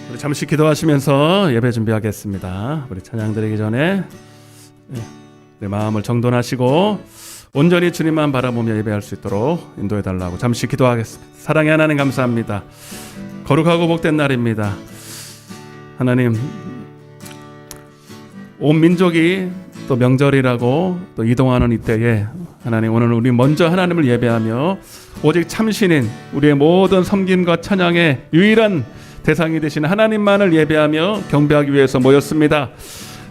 우리 잠시 기도하시면서 예배 준비하겠습니다. 우리 찬양 드리기 전에 내 마음을 정돈하시고 온전히 주님만 바라보며 예배할 수 있도록 인도해 달라고 잠시 기도하겠습니다. 사랑의 하나님 감사합니다. 거룩하고 복된 날입니다. 하나님, 온 민족이 또 명절이라고 또 이동하는 이때에 하나님, 오늘 우리 먼저 하나님을 예배하며 오직 참신인 우리의 모든 섬김과 찬양의 유일한 대상이 되신 하나님만을 예배하며 경배하기 위해서 모였습니다.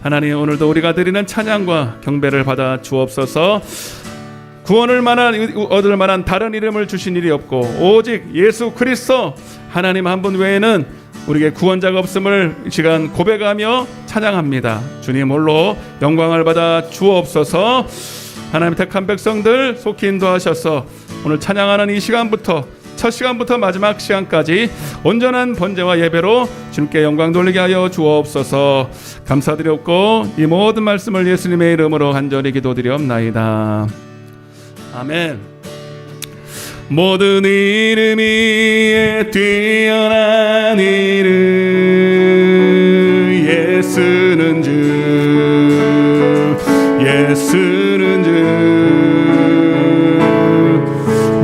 하나님, 오늘도 우리가 드리는 찬양과 경배를 받아 주옵소서. 구원을 얻을 만한 다른 이름을 주신 일이 없고 오직 예수 그리스도 하나님 한 분 외에는 우리에게 구원자가 없음을 이 시간 고백하며 찬양합니다. 주님 홀로 영광을 받아 주옵소서. 하나님 택한 백성들 속히 인도하셔서 오늘 찬양하는 이 시간부터 첫 시간부터 마지막 시간까지 온전한 번제와 예배로 주님께 영광 돌리게 하여 주옵소서. 감사드렸고 이 모든 말씀을 예수님의 이름으로 간절히 기도드리옵나이다. 아멘. 모든 이름 위에 뛰어난 이름 예수는 주, 예수는 주.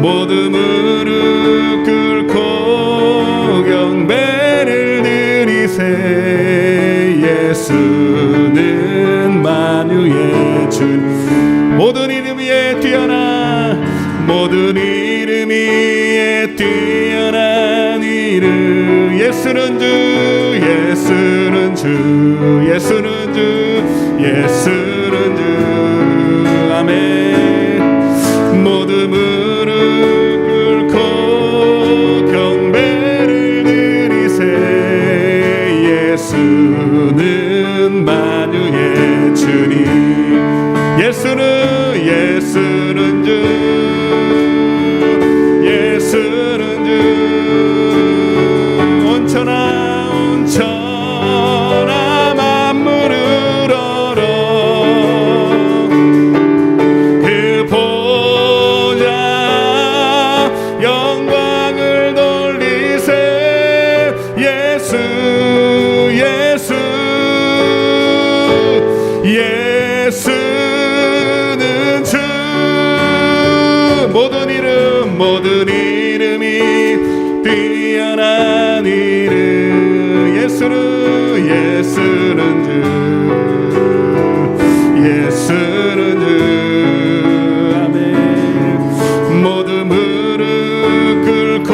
모든 무릎 꿇고 경배를 드리세. 예수는 만유의 주. 모든 이름 위에 뛰어난, 모든 이름 위에 뛰어난 이름 예수는 주, 예수는 주, 예수는 주, 예수는 주. 아멘. 모든 무릎 꿇고 경배를 드리세. 예수는 만유의 주님. 예수는 주, 예수는 주. 온천하 만물을 얼어 그 보좌 영광을 돌리세. 예수는 주. 모든 이름이 뛰어난 이름 예수는 주, 예수는 주. 아멘. 모든 무릎 꿇고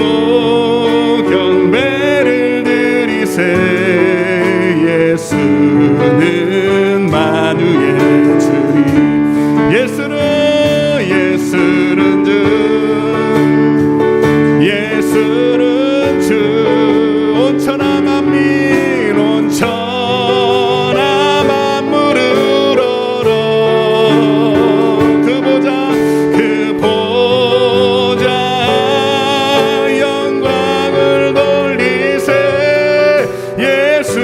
경배를 드리세. 예수는 만유의 주님. 예수는 주, 예수는 주. 온천하 만민, 온천하 만물을 얼어 그 보좌 영광을 돌리세. 예수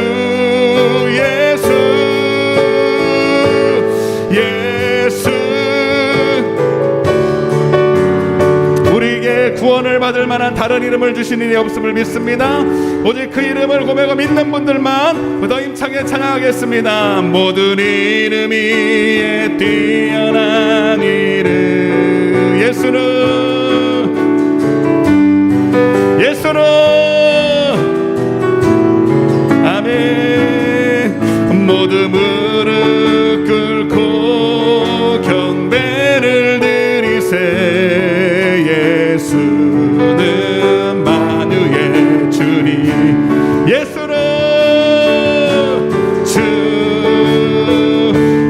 우리에게 구원을 받을 만한 다른 이름을 주신 일이 없음을 믿습니다. 오직 그 이름을 고백하고 믿는 분들만 더 힘차게 찬양하겠습니다. 모든 이름 위에 뛰어난 이름 예수는 아멘. 모든 무릎 꿇고 경배를 드리세. 예수는 만유의 주님. 예수는 주,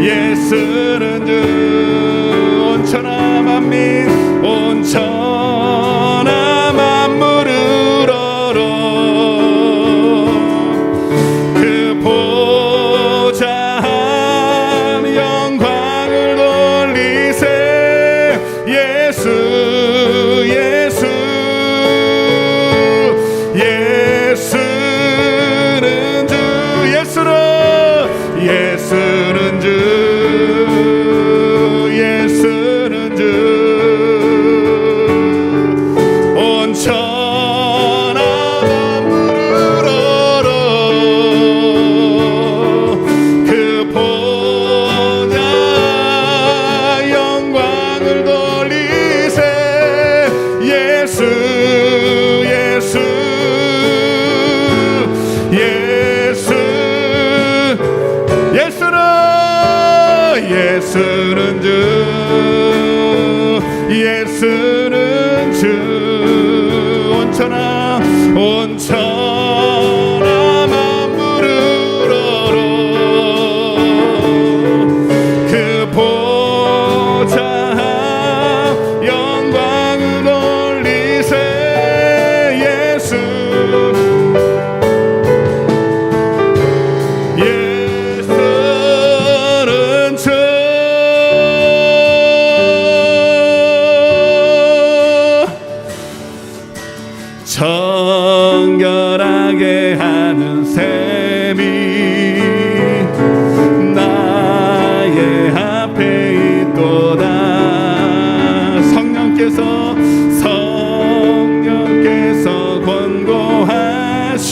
예수는 주. 온천하 만민, 온천하 만물을 예수는 주, 예수는 주. 온천하 만물을 얼어 그 보좌 영광을 올리세. 예수 예수는 주. 정결하게 하는 셈이 나의 앞에 있도다. 성령께서 권고하시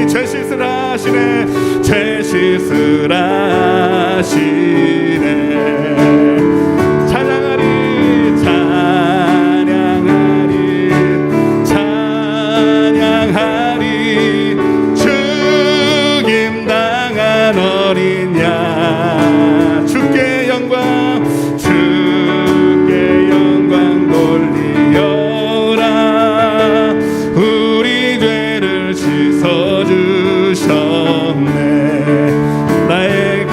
죄 씻으라시네. 죄 씻으라시네. 어린 양 주께 영광 돌리어라. 우리 죄를 씻어주셨네. 나의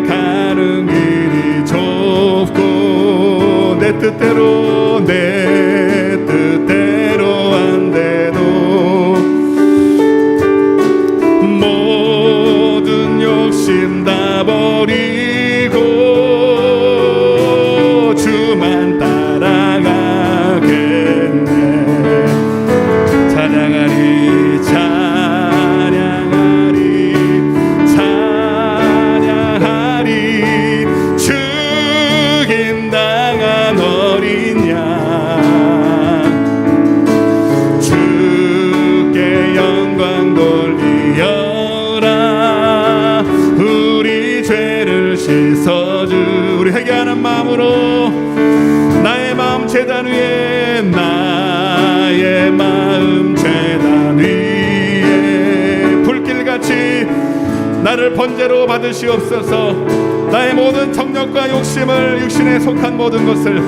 가는 길이 좁고 내 뜻대로 안 돼도 욕심 다 버리고 주만 따라가겠네. 찬양하리 죽임당한 어린 양 주께 영광 돌리어라. 우리 죄를 씻어주. 우리 회개하는 마음으로 나의 마음 제단 위에 불길같이 나를 번제로 받으시옵소서. 나의 모든 정욕과 욕심을, 육신에 속한 모든 것을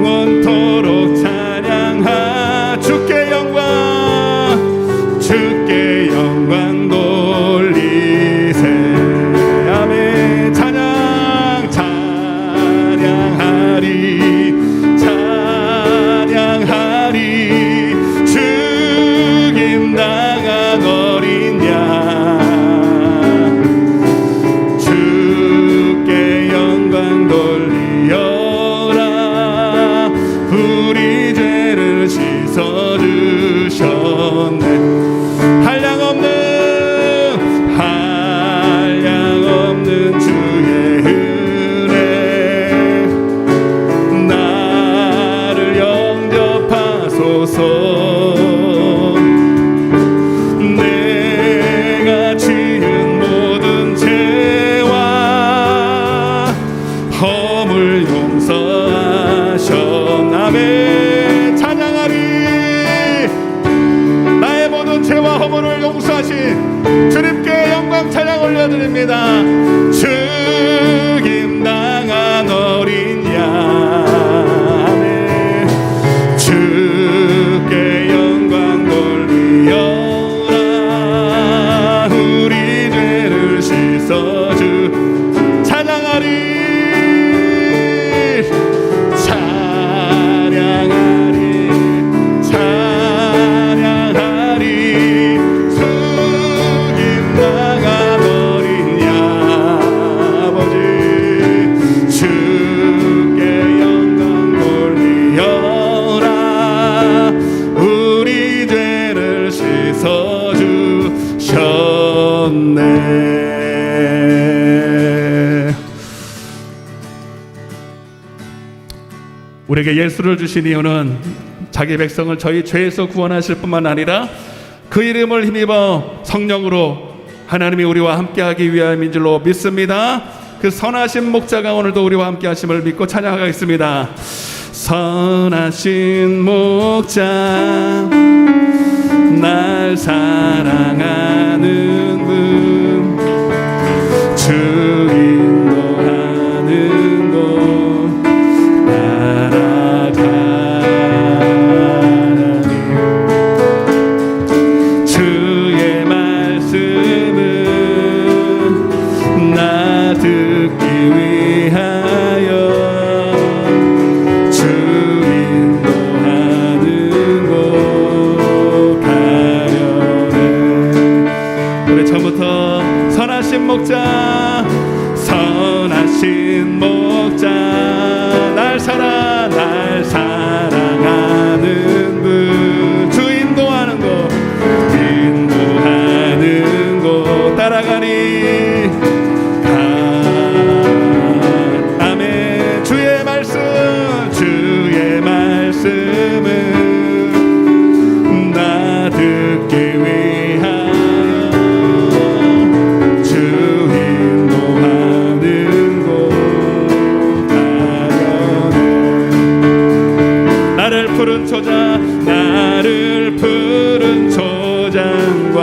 원토록 찬양하. 주께 영광 돌리세. 아멘. 찬양하리 죽임당한 어린 양 주께 영광 돌리어라. 우리 죄를 씻어주셨네. 한량 없는 주의 은혜 나를 영접하소서. 내가 지은 모든 죄와 허물 용서하셨나매. 찬양하리. 나의 모든 죄와 허물을 용서하신 주님께 영광 찬양 올려드립니다. 죽임당한 어린 양 주께 영광 돌리어라. 우리 죄를 씻어주. 찬양하리 죽임당한 어린 양 아버지 주께 영광 돌리어라. 우리 죄를 씻어주셨네. 우리에게 예수를 주신 이유는 자기 백성을 저희 죄에서 구원하실 뿐만 아니라 그 이름을 힘입어 성령으로 하나님이 우리와 함께하기 위함인 줄로 믿습니다. 그 선하신 목자가 오늘도 우리와 함께하심을 믿고 찬양하겠습니다. 선하신 목자 날 사랑하는 분 주 말씀을 나 듣기 위하여 주 인도하는 곳 가려네. 나를 푸른 초장 나를 푸른 초장과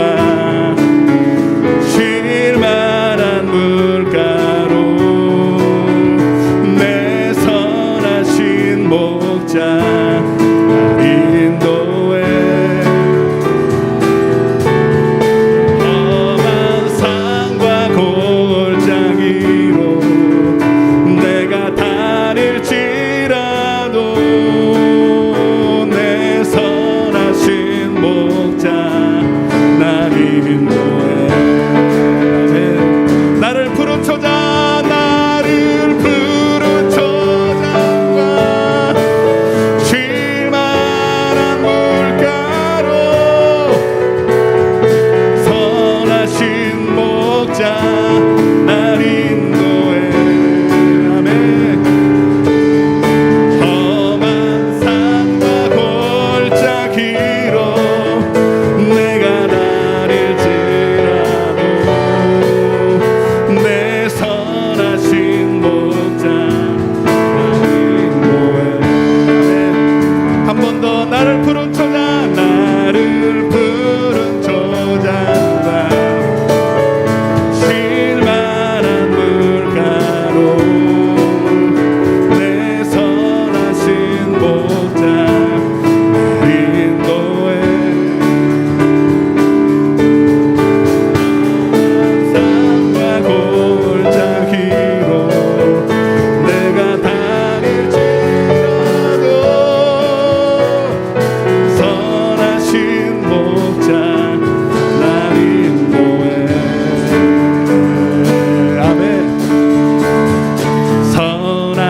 쉴만한 물가로 내 선하신 목자 날 인도해. 험한 산과 골짜기로 내가 다닐지라도 내 선하신 목자 날 인도해. 나를 푸른 초장 나를 푸른 초장과 쉴만한 물가로 선하신 목자 날 인도해. 아멘. 험한 산과 골짜기로 내가 다닐지라도 내 선하신 목자 날 인도해. 한 번 더 나를 푸른 초장 나를 푸른 초장과 쉴만한 물가로 내 선하신 목자 날 인도해. 산과 골짜기로 내가 다닐지라도 선하신 목자 날 인도해. 아멘. 선한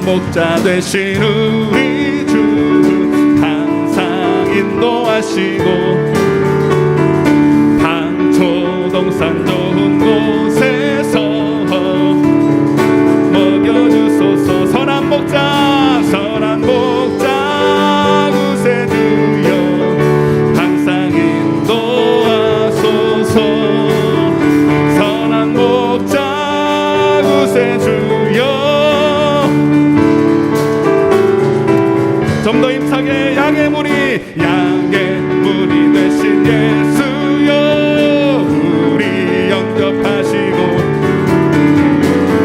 목자 되신 우리 주 항상 인도하시고 방초동산 좋은 곳에서 먹여주소서. 선한 목자 구세주여 항상 인도하소서. 선한 목자 구세주여 좀 더 힘차게 양의 무리 되신 예수여 우리 영접하시고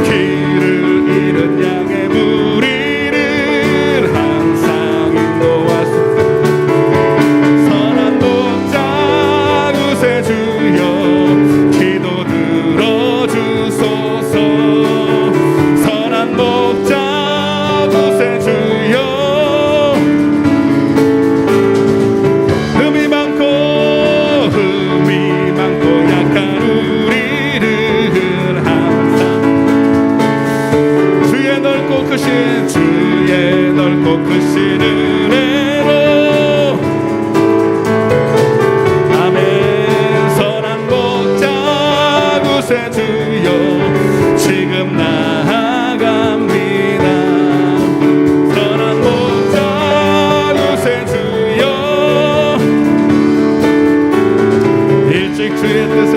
길을 잃은 양의 무리를 항상 인도하소서. 선한 목자 구세주여 기도 들어주소서. 선한 목자 구세주여 흠이 많고 약한 우리를 항상 주의 넓고 크신 은혜로 아멘. 선한 목자 구세주여 지금 나아갑니다. 선한 목자 구세주여 일찍 주의 뜻을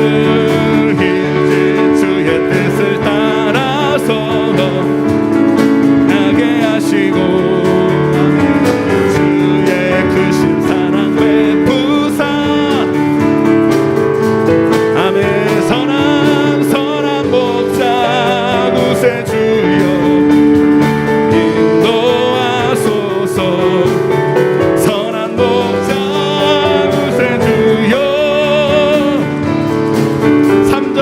따라서 나게 하시고 주의 크신 사랑 베푸사 아멘. 선한 목자 구세주여 인도하소서. 선한 목자 구세주여 3절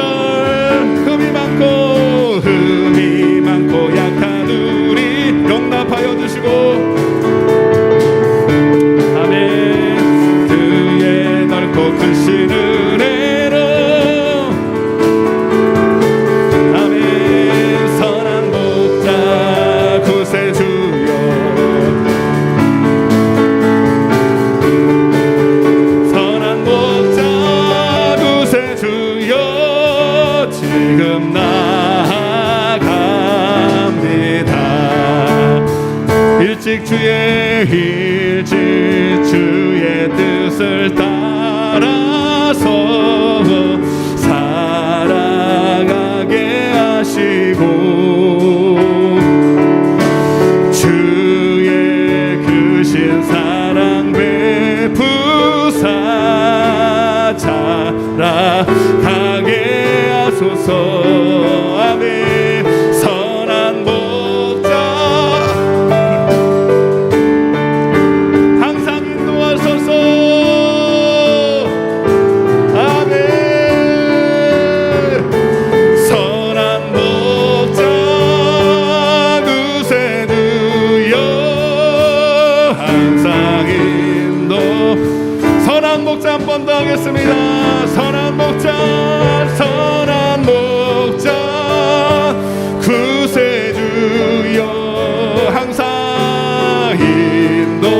흠이 많고 약한 우리 용납하여 주시고 아멘. 그의 넓고 크신 은혜로 아멘. 선한 목자 구세주여 선한 목자 구세주여 지금 나아갑니다. 일찍 주의 하게 하소서. 아멘. 선한 목자 항상 인도하소서. 아멘. 선한 목자 구세주여 항상 인도. 선한 목자 한 번 더 하겠습니다. 선한 목자, 선한 목자 구세주여 항상 인도하소서.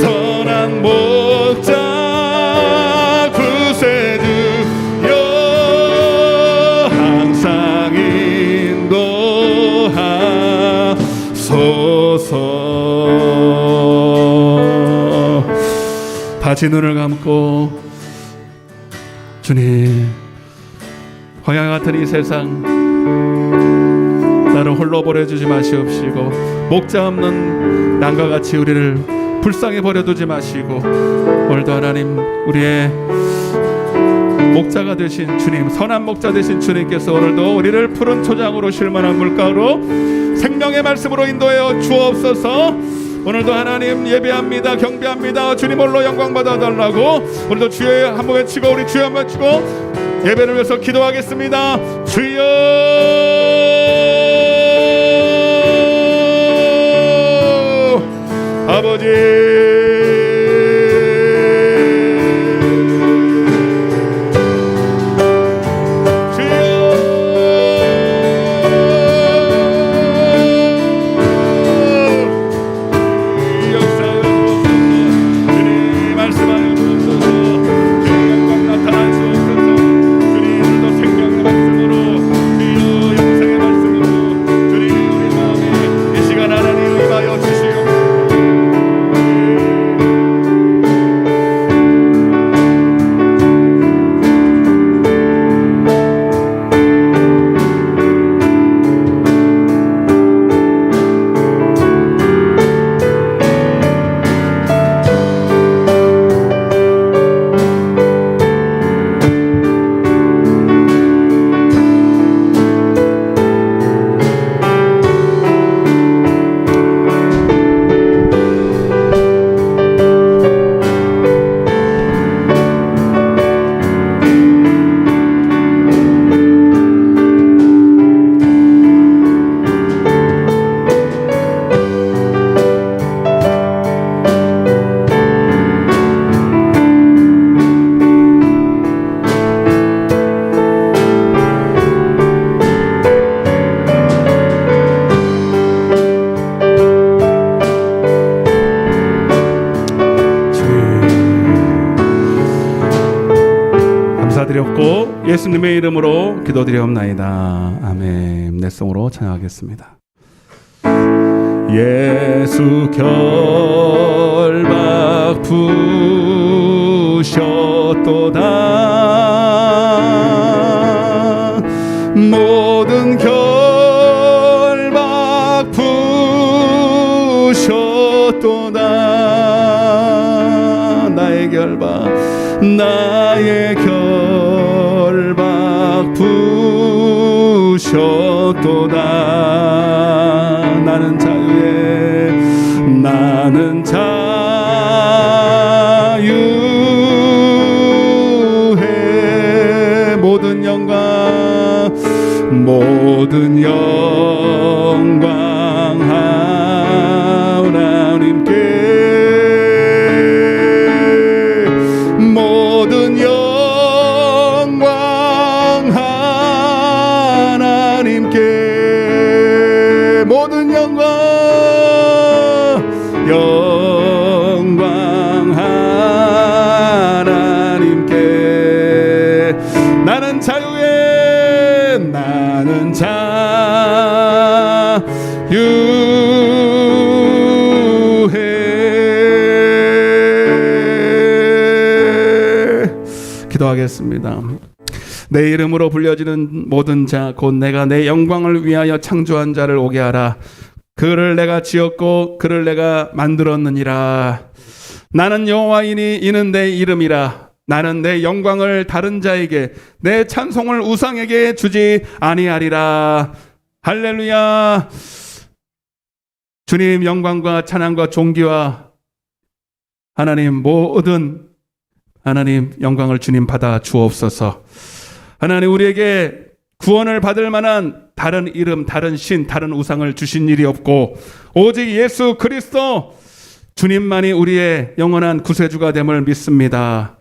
선한 목자 구세주여 항상 인도하소서. 다시 눈을 감고 주님, 황야 같은 이 세상 나를 홀로 버려주지 마시옵시고 목자 없는 남과 같이 우리를 불쌍히 버려두지 마시고 오늘도 하나님 우리의 목자가 되신 주님, 선한 목자 되신 주님께서 오늘도 우리를 푸른 초장으로 쉴만한 물가로 생명의 말씀으로 인도하여 주옵소서. 오늘도 하나님 예배합니다. 경배합니다. 주님 홀로 영광 받아달라고 오늘도 주여 한번 외치고 우리 주여 한번 외치고 예배를 위해서 기도하겠습니다. 주여 아버지 감사드렸고 예수님의 이름으로 기도드리옵나이다. 아멘. 내 성으로 찬양하겠습니다. 예수 결박 부셨도다. 모든 결박 부셨도다. 나의 결박 부셨도다. 나는 자유해. 모든 영광 하나님께. 모든 영광 하나님께. 모든 영광 하나님께. 나는 자유해. 나는 자유해. 기도하겠습니다. 내 이름으로 불려지는 모든 자 곧 내가 내 영광을 위하여 창조한 자를 오게 하라. 그를 내가 지었고 그를 내가 만들었느니라. 나는 여호와이니 이는 내 이름이라. 나는 내 영광을 다른 자에게, 내 찬송을 우상에게 주지 아니하리라. 할렐루야. 주님 영광과 찬양과 존귀와 하나님 모든 하나님 영광을 주님 받아 주옵소서. 하나님 우리에게 구원을 받을 만한 다른 이름, 다른 신, 다른 우상을 주신 일이 없고 오직 예수 그리스도 주님만이 우리의 영원한 구세주가 됨을 믿습니다.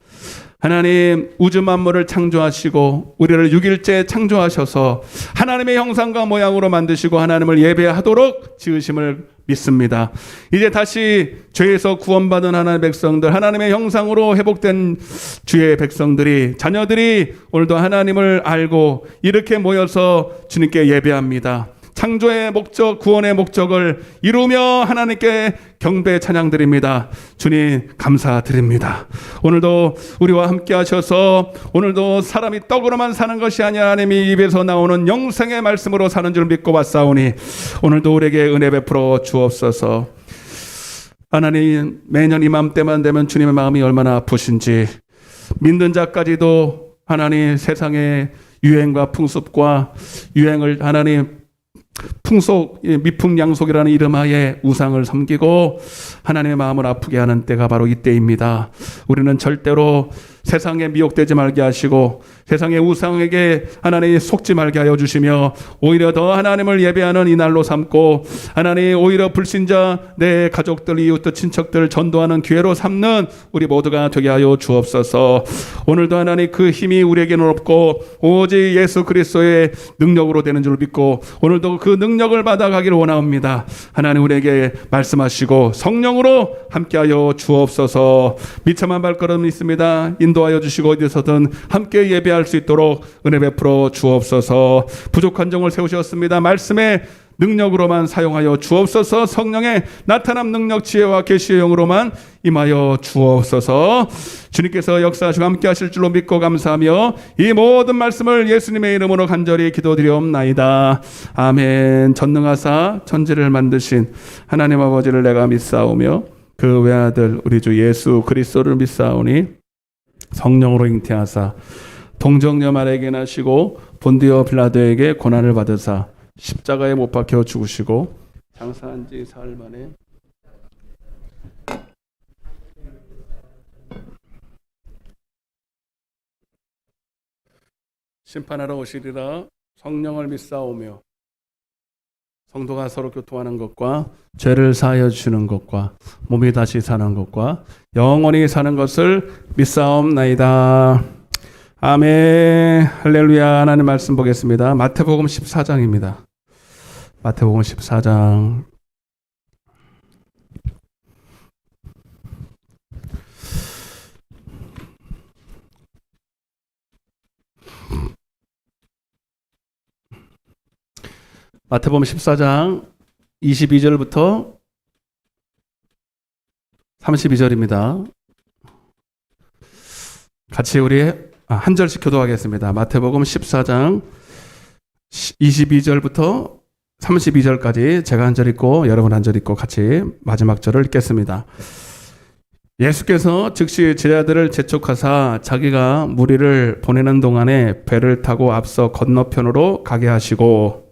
하나님 우주 만물을 창조하시고 우리를 6일째 창조하셔서 하나님의 형상과 모양으로 만드시고 하나님을 예배하도록 지으심을 믿습니다. 이제 다시 죄에서 구원받은 하나님의 백성들, 하나님의 형상으로 회복된 주의 백성들이, 자녀들이 오늘도 하나님을 알고 이렇게 모여서 주님께 예배합니다. 창조의 목적, 구원의 목적을 이루며 하나님께 경배 찬양드립니다. 주님 감사드립니다. 오늘도 우리와 함께 하셔서 오늘도 사람이 떡으로만 사는 것이 아니라 하나님이 입에서 나오는 영생의 말씀으로 사는 줄 믿고 왔사오니 오늘도 우리에게 은혜 베풀어 주옵소서. 하나님 매년 이맘때만 되면 주님의 마음이 얼마나 아프신지 믿는 자까지도 하나님 세상의 유행과 풍습과 유행을 하나님 풍속, 미풍양속이라는 이름하에 우상을 섬기고 하나님의 마음을 아프게 하는 때가 바로 이때입니다. 우리는 절대로 세상에 미혹되지 말게 하시고 세상의 우상에게 하나님이 속지 말게 하여 주시며 오히려 더 하나님을 예배하는 이날로 삼고 하나님 오히려 불신자 내 가족들, 이웃들, 친척들 전도하는 기회로 삼는 우리 모두가 되게 하여 주옵소서. 오늘도 하나님 그 힘이 우리에게는 없고 오직 예수 그리스도의 능력으로 되는 줄 믿고 오늘도 그 능력을 받아가기를 원합니다. 하나님 우리에게 말씀하시고 성령으로 함께하여 주옵소서. 미참한 발걸음 있습니다. 인도하여 주시고 어디서든 함께 예배할 수 있도록 은혜 베풀어 주옵소서. 부족한 점을 세우셨습니다. 말씀의 능력으로만 사용하여 주옵소서. 성령의 나타남 능력 지혜와 계시의 영으로만 임하여 주옵소서. 주님께서 역사하시고 함께 하실 줄로 믿고 감사하며 이 모든 말씀을 예수님의 이름으로 간절히 기도드리옵나이다. 아멘. 전능하사 천지를 만드신 하나님 아버지를 내가 믿사오며 그 외아들 우리 주 예수 그리스도를 믿사오니 성령으로 잉태하사 동정녀 마리아에게 나시고 본디오 빌라도에게 고난을 받으사 십자가에 못 박혀 죽으시고 장사한 지 사흘 만에 심판하러 오시리라. 성령을 믿사오며 성도가 서로 교통하는 것과 죄를 사하여 주시는 것과 몸이 다시 사는 것과 영원히 사는 것을 믿사옵나이다. 아멘. 할렐루야. 하나님 말씀 보겠습니다. 마태복음 14장입니다. 마태복음 14장 마태복음 14장 22절부터 32절입니다. 같이 우리 한 절씩 교도하겠습니다. 마태복음 14장 22절부터 32절까지 제가 한 절 읽고 여러분 한 절 읽고 같이 마지막 절을 읽겠습니다. 예수께서 즉시 제자들을 재촉하사 자기가 무리를 보내는 동안에 배를 타고 앞서 건너편으로 가게 하시고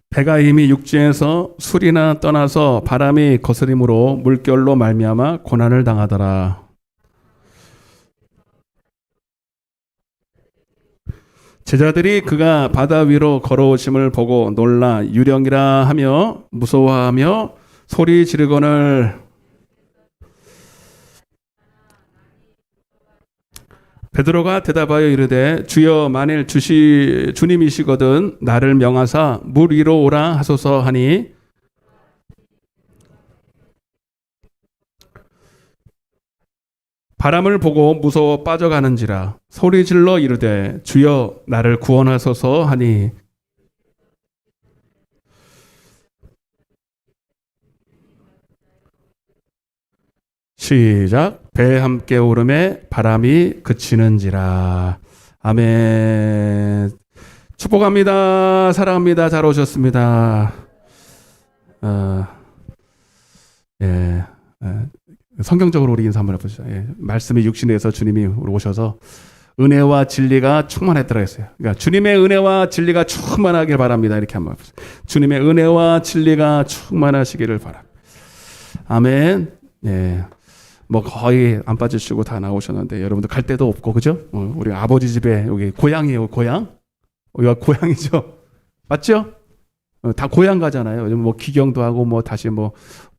배가 이미 육지에서 술이나 떠나서 바람이 거스림으로 물결로 말미암아 고난을 당하더라. 제자들이 그가 바다 위로 걸어오심을 보고 놀라 유령이라 하며 무서워하며 소리 지르거늘 베드로가 대답하여 이르되 주여 만일 주님이시거든 나를 명하사 물 위로 오라 하소서 하니 바람을 보고 무서워 빠져가는지라 소리질러 이르되 주여 나를 구원하소서 하니 시작. 배 함께 오름에 바람이 그치는지라. 아멘. 축복합니다. 사랑합니다. 잘 오셨습니다. 예, 성경적으로 우리 인사 한번 해보시죠. 예, 말씀이 육신에서 주님이 오셔서 은혜와 진리가 충만했더라 했어요. 그러니까 주님의 은혜와 진리가 충만하길 바랍니다. 이렇게 한번 해보세요. 주님의 은혜와 진리가 충만하시기를 바랍니다. 아멘. 예. 뭐 거의 안 빠지시고 다 나오셨는데 여러분들 갈 데도 없고 그죠? 우리 아버지 집에 여기 고향이에요. 고향. 여기가 고향이죠. 맞죠? 다 고향 가잖아요. 요즘 뭐 기경도 하고 뭐 다시 뭐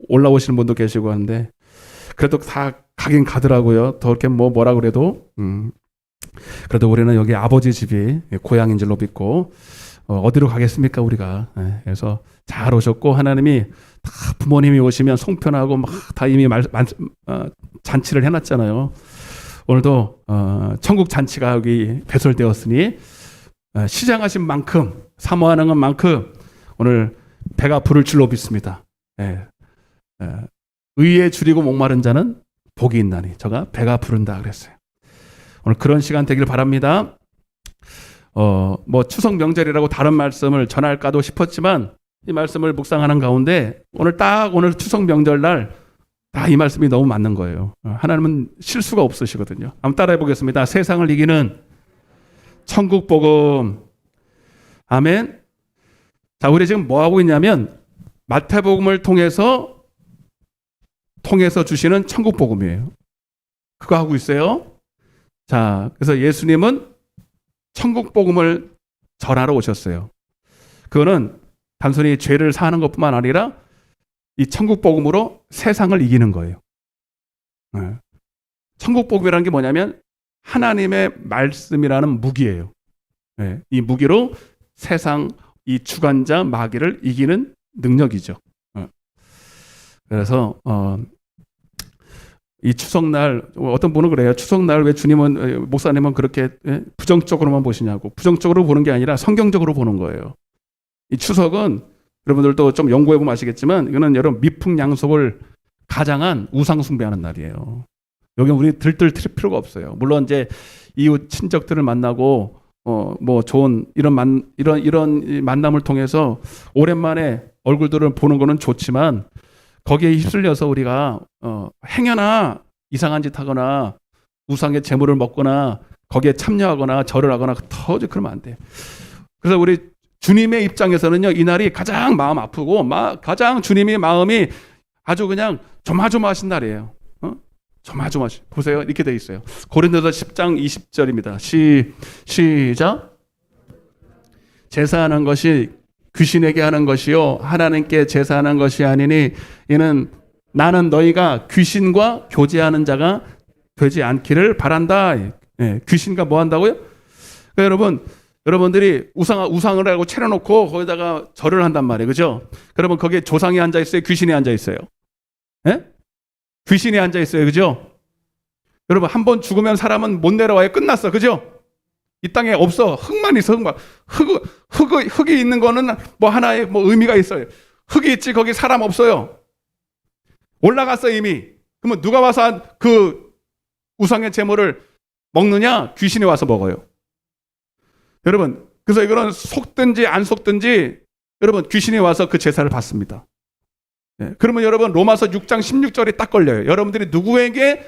올라오시는 분도 계시고 하는데 그래도 다 가긴 가더라고요. 더 이렇게 뭐라 그래도 그래도 우리는 여기 아버지 집이 고향인 줄로 믿고 어디로 가겠습니까 우리가. 그래서 잘 오셨고 하나님이 다 부모님이 오시면 송편하고 막 다 이미 잔치를 해놨잖아요. 오늘도 천국 잔치가 여기 배설되었으니 시장하신 만큼 사모하는 만큼 오늘 배가 부를 줄로 믿습니다. 의에 줄이고 목마른 자는 복이 있나니 저가 배가 부른다 그랬어요. 오늘 그런 시간 되길 바랍니다. 뭐 추석 명절이라고 다른 말씀을 전할까도 싶었지만 이 말씀을 묵상하는 가운데 오늘 추석 명절날 다 이 말씀이 너무 맞는 거예요. 하나님은 실수가 없으시거든요. 한번 따라해 보겠습니다. 세상을 이기는 천국 복음. 아멘. 자, 우리 지금 뭐 하고 있냐면 마태복음을 통해서 주시는 천국 복음이에요. 그거 하고 있어요. 자, 그래서 예수님은 천국 복음을 전하러 오셨어요. 그거는 단순히 죄를 사하는 것뿐만 아니라 이 천국 복음으로 세상을 이기는 거예요. 천국 복음이라는 게 뭐냐면 하나님의 말씀이라는 무기예요. 이 무기로 세상 이 주관자 마귀를 이기는 능력이죠. 그래서 이 추석날 어떤 분은 그래요. 추석날 왜 주님은 목사님은 그렇게 부정적으로만 보시냐고. 부정적으로 보는 게 아니라 성경적으로 보는 거예요. 이 추석은 여러분들도 좀 연구해보면 아시겠지만 이거는 여러분 미풍양속을 가장한 우상 숭배하는 날이에요. 여기 우리 들뜰 필요가 없어요. 물론 이제 이웃 친척들을 만나고 뭐 좋은 이런 만남을 통해서 오랜만에 얼굴들을 보는 거는 좋지만 거기에 휩쓸려서 우리가 행여나 이상한 짓 하거나 우상의 재물을 먹거나 거기에 참여하거나 절을 하거나 터지 그러면 안 돼. 그래서 우리 주님의 입장에서는요, 이날이 가장 마음 아프고 가장 주님의 마음이 아주 그냥 조마조마하신 날이에요. 조마조마하신. 보세요. 이렇게 돼 있어요. 고린도서 10장 20절입니다. 시작. 제사하는 것이 귀신에게 하는 것이요 하나님께 제사하는 것이 아니니 이는 나는 너희가 귀신과 교제하는 자가 되지 않기를 바란다. 귀신과 뭐 한다고요? 그러니까 여러분들이 우상을 하고 차려놓고 거기다가 절을 한단 말이에요. 그죠? 그러면 거기에 조상이 앉아 있어요? 귀신이 앉아 있어요? 귀신이 앉아 있어요. 그죠? 여러분 한 번 죽으면 사람은 못 내려와요. 끝났어. 그죠? 이 땅에 없어. 흙만 있어. 흙이 있는 거는 뭐 하나의 뭐 의미가 있어요. 흙이 있지 거기 사람 없어요. 올라갔어 이미. 그러면 누가 와서 그 우상의 제물을 먹느냐? 귀신이 와서 먹어요. 여러분 그래서 이거는 속든지 안 속든지 여러분 귀신이 와서 그 제사를 받습니다. 그러면 여러분 로마서 6장 16절이 딱 걸려요. 여러분들이 누구에게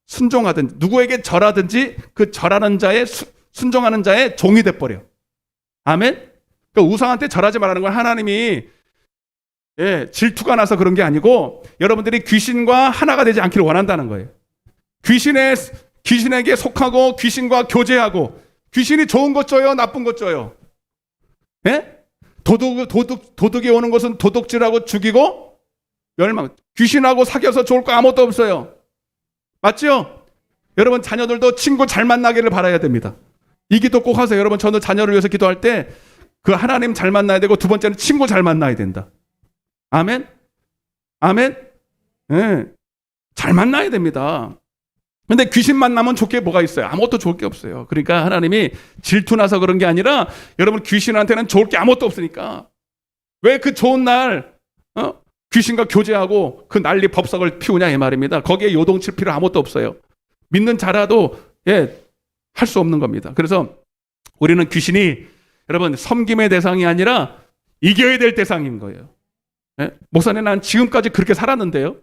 순종하든지 누구에게 절하든지 그 절하는 자의 순종하는 자의 종이 돼버려. 아멘? 그러니까 우상한테 절하지 말라는 건 하나님이 질투가 나서 그런 게 아니고 여러분들이 귀신과 하나가 되지 않기를 원한다는 거예요. 귀신에게 속하고 귀신과 교제하고 귀신이 좋은 것 줘요? 나쁜 것 줘요? 도둑이 오는 것은 도둑질하고 죽이고 멸망. 귀신하고 사귀어서 좋을 거 아무것도 없어요. 맞죠? 여러분 자녀들도 친구 잘 만나기를 바라야 됩니다. 이 기도 꼭 하세요. 여러분 저는 자녀를 위해서 기도할 때 그 하나님 잘 만나야 되고 두 번째는 친구 잘 만나야 된다. 아멘? 아멘? 잘 만나야 됩니다. 근데 귀신 만나면 좋을 게 뭐가 있어요? 아무것도 좋을 게 없어요. 그러니까 하나님이 질투나서 그런 게 아니라 여러분 귀신한테는 좋을 게 아무것도 없으니까 왜 그 좋은 날 귀신과 교제하고 그 난리 법석을 피우냐 이 말입니다. 거기에 요동칠 필요 아무것도 없어요. 믿는 자라도 할 수 없는 겁니다. 그래서 우리는 귀신이 여러분, 섬김의 대상이 아니라 이겨야 될 대상인 거예요. 예? 목사님, 난 지금까지 그렇게 살았는데요.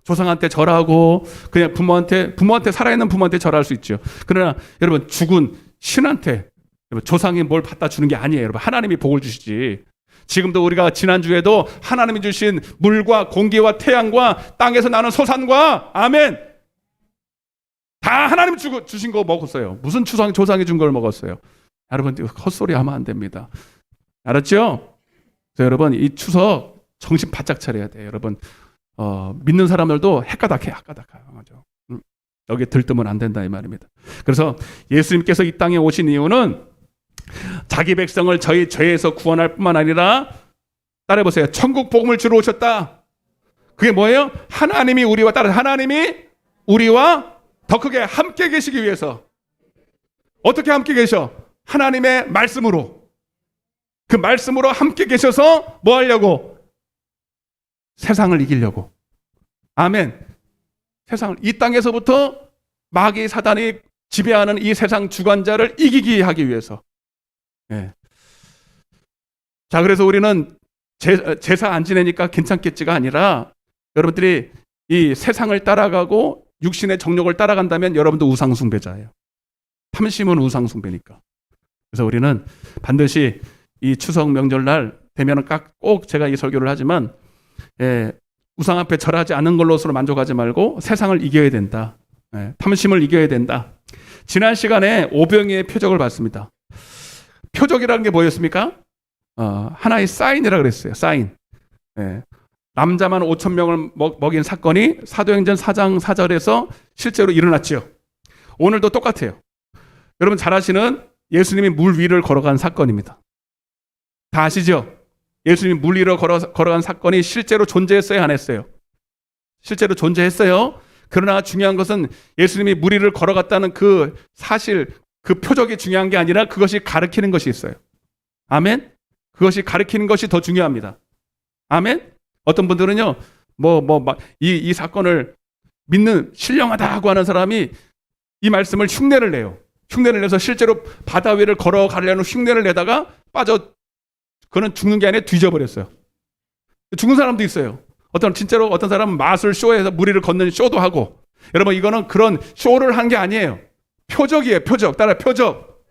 조상한테 절하고 그냥 부모한테 살아있는 부모한테 절할 수 있죠. 그러나 여러분, 죽은 신한테 여러분, 조상이 뭘 갖다 주는 게 아니에요. 여러분, 하나님이 복을 주시지. 지금도 우리가 지난주에도 하나님이 주신 물과 공기와 태양과 땅에서 나는 소산과 아멘, 다 하나님이 주신 거 먹었어요. 무슨 조상이 준 걸 먹었어요? 여러분, 헛소리 하면 안 됩니다. 알았죠? 그래서 여러분, 이 추석 정신 바짝 차려야 돼요. 여러분, 믿는 사람들도 헷가닥해. 여기 들뜨면 안 된다 이 말입니다. 그래서 예수님께서 이 땅에 오신 이유는 자기 백성을 저희 죄에서 구원할 뿐만 아니라, 따라해보세요, 천국 복음을 주러 오셨다. 그게 뭐예요? 하나님이 우리와 더 크게 함께 계시기 위해서. 어떻게 함께 계셔? 하나님의 말씀으로. 그 말씀으로 함께 계셔서 뭐 하려고? 세상을 이기려고. 아멘. 세상을, 이 땅에서부터 마귀 사단이 지배하는 이 세상 주관자를 이기게 하기 위해서. 예. 자, 그래서 우리는 제사 안 지내니까 괜찮겠지가 아니라, 여러분들이 이 세상을 따라가고 육신의 정욕을 따라간다면 여러분도 우상숭배자예요. 탐심은 우상숭배니까. 그래서 우리는 반드시 이 추석 명절날 되면 꼭 제가 이 설교를 하지만, 우상 앞에 절하지 않는 걸로서 만족하지 말고 세상을 이겨야 된다. 탐심을 이겨야 된다. 지난 시간에 오병이의 표적을 봤습니다. 표적이라는 게 뭐였습니까? 하나의 사인이라고 그랬어요. 사인. 남자만 5,000명을 먹인 사건이 사도행전 4장 4절에서 실제로 일어났죠. 오늘도 똑같아요. 여러분 잘 아시는 예수님이 물 위를 걸어간 사건입니다. 다 아시죠? 예수님이 물 위로 걸어간 사건이 실제로 존재했어요, 안 했어요? 실제로 존재했어요. 그러나 중요한 것은 예수님이 물 위를 걸어갔다는 그 사실, 그 표적이 중요한 게 아니라 그것이 가리키는 것이 있어요. 아멘? 그것이 가리키는 것이 더 중요합니다. 아멘? 어떤 분들은요, 이 사건을 믿는 신령하다고 하는 사람이 이 말씀을 흉내를 내요. 흉내를 내서 실제로 바다 위를 걸어가려는 흉내를 내다가 그는 죽는 게 아니라 뒤져버렸어요. 죽은 사람도 있어요. 진짜로 어떤 사람은 마술 쇼에서 물 위를 걷는 쇼도 하고. 여러분, 이거는 그런 쇼를 한 게 아니에요. 표적이에요, 표적. 따라 표적.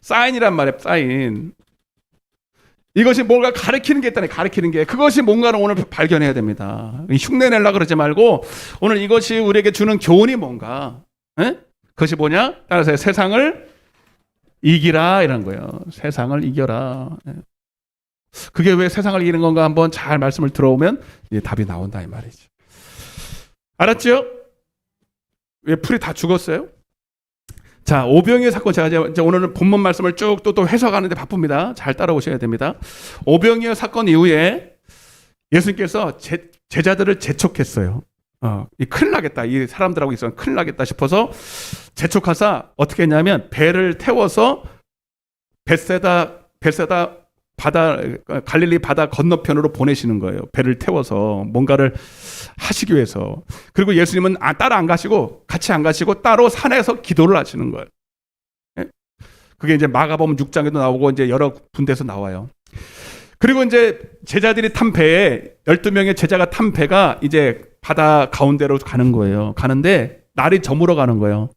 사인이란 말이에요, 사인. 이것이 뭔가 가리키는 게 있다네, 가리키는 게. 그것이 뭔가를 오늘 발견해야 됩니다. 흉내 내려고 그러지 말고, 오늘 이것이 우리에게 주는 교훈이 뭔가. 그것이 뭐냐? 따라서 세상을 이기라, 이런 거예요. 세상을 이겨라. 그게 왜 세상을 이기는 건가 한번 잘 말씀을 들어오면 이제 답이 나온다, 이 말이죠. 알았죠? 왜 풀이 다 죽었어요? 자, 오병이어 사건, 제가 이제 오늘은 본문 말씀을 쭉 또 해석하는데 바쁩니다. 잘 따라오셔야 됩니다. 오병이어 사건 이후에 예수님께서 제자들을 재촉했어요. 큰일 나겠다. 이 사람들하고 있으면 큰일 나겠다 싶어서 재촉하사 어떻게 했냐면 배를 태워서 벳세다 바다, 갈릴리 바다 건너편으로 보내시는 거예요. 배를 태워서 뭔가를 하시기 위해서. 그리고 예수님은 따라 안 가시고, 같이 안 가시고 따로 산에서 기도를 하시는 거예요. 그게 이제 마가복음 6장에도 나오고 이제 여러 군데서 나와요. 그리고 이제 제자들이 탄 배에 12명의 제자가 탄 배가 이제 바다 가운데로 가는 거예요. 가는데 날이 저물어 가는 거예요.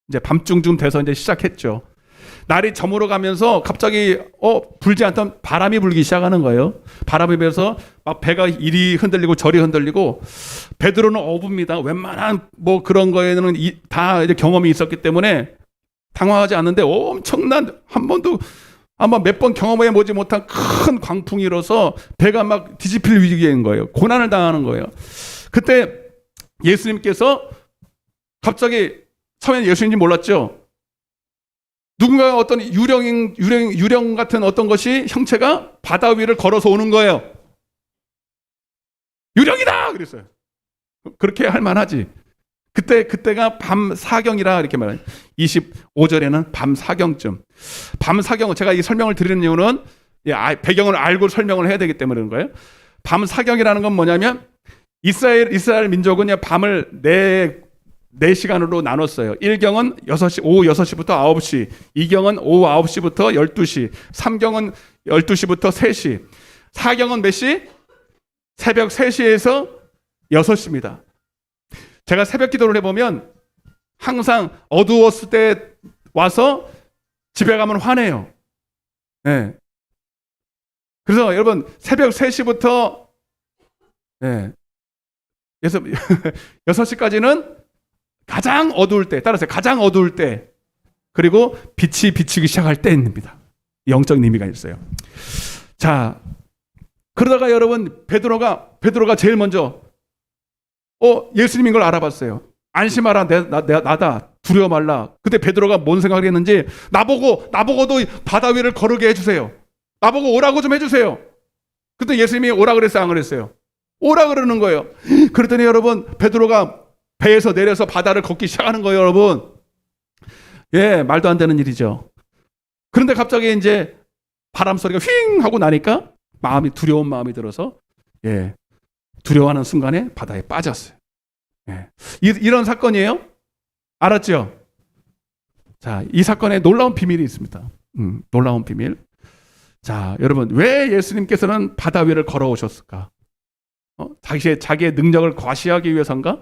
이제 밤중쯤 돼서 이제 시작했죠. 날이 저물어 가면서 갑자기 불지 않던 바람이 불기 시작하는 거예요. 바람이 불면서 막 배가 이리 흔들리고 저리 흔들리고, 베드로는 어부입니다. 웬만한 그런 거에는 다 이제 경험이 있었기 때문에 당황하지 않는데 엄청난 아마 몇 번 경험해 보지 못한 큰 광풍이 일어서 배가 막 뒤집힐 위기인 거예요. 고난을 당하는 거예요. 그때 예수님께서 갑자기, 처음에는 예수님인지 몰랐죠. 누군가 어떤 유령 같은 어떤 것이, 형체가 바다 위를 걸어서 오는 거예요. 유령이다! 그랬어요. 그렇게 할 만하지. 그때가 밤 사경이라 이렇게 말해요. 25절에는 밤 사경쯤. 밤 사경은, 제가 이 설명을 드리는 이유는 배경을 알고 설명을 해야 되기 때문에 그런 거예요. 밤 사경이라는 건 뭐냐면, 이스라엘 민족은 밤을 4시간으로 나눴어요. 1경은 6시, 오후 6시부터 9시, 2경은 오후 9시부터 12시, 3경은 12시부터 3시, 4경은 몇 시? 새벽 3시에서 6시입니다. 제가 새벽 기도를 해보면 항상 어두웠을 때 와서 집에 가면 화내요. 네. 그래서 여러분 새벽 3시부터 그래서 6시까지는 가장 어두울 때, 따라서 가장 어두울 때, 그리고 빛이 비치기 시작할 때입니다. 영적인 의미가 있어요. 자, 그러다가 여러분 베드로가 제일 먼저 예수님인 걸 알아봤어요. 안심하라, 나다, 두려워 말라. 그때 베드로가 뭔 생각을 했는지 나보고도 바다 위를 걸으게 해주세요. 나보고 오라고 좀 해주세요. 그때 예수님이 오라 그랬어요, 안 그랬어요? 오라 그러는 거예요. 그랬더니 여러분 베드로가 배에서 내려서 바다를 걷기 시작하는 거예요, 여러분. 말도 안 되는 일이죠. 그런데 갑자기 이제 바람 소리가 휘잉 하고 나니까 두려운 마음이 들어서 두려워하는 순간에 바다에 빠졌어요. 이런 사건이에요. 알았죠? 자, 이 사건에 놀라운 비밀이 있습니다. 놀라운 비밀. 자, 여러분, 왜 예수님께서는 바다 위를 걸어오셨을까? 자기의 능력을 과시하기 위해서인가?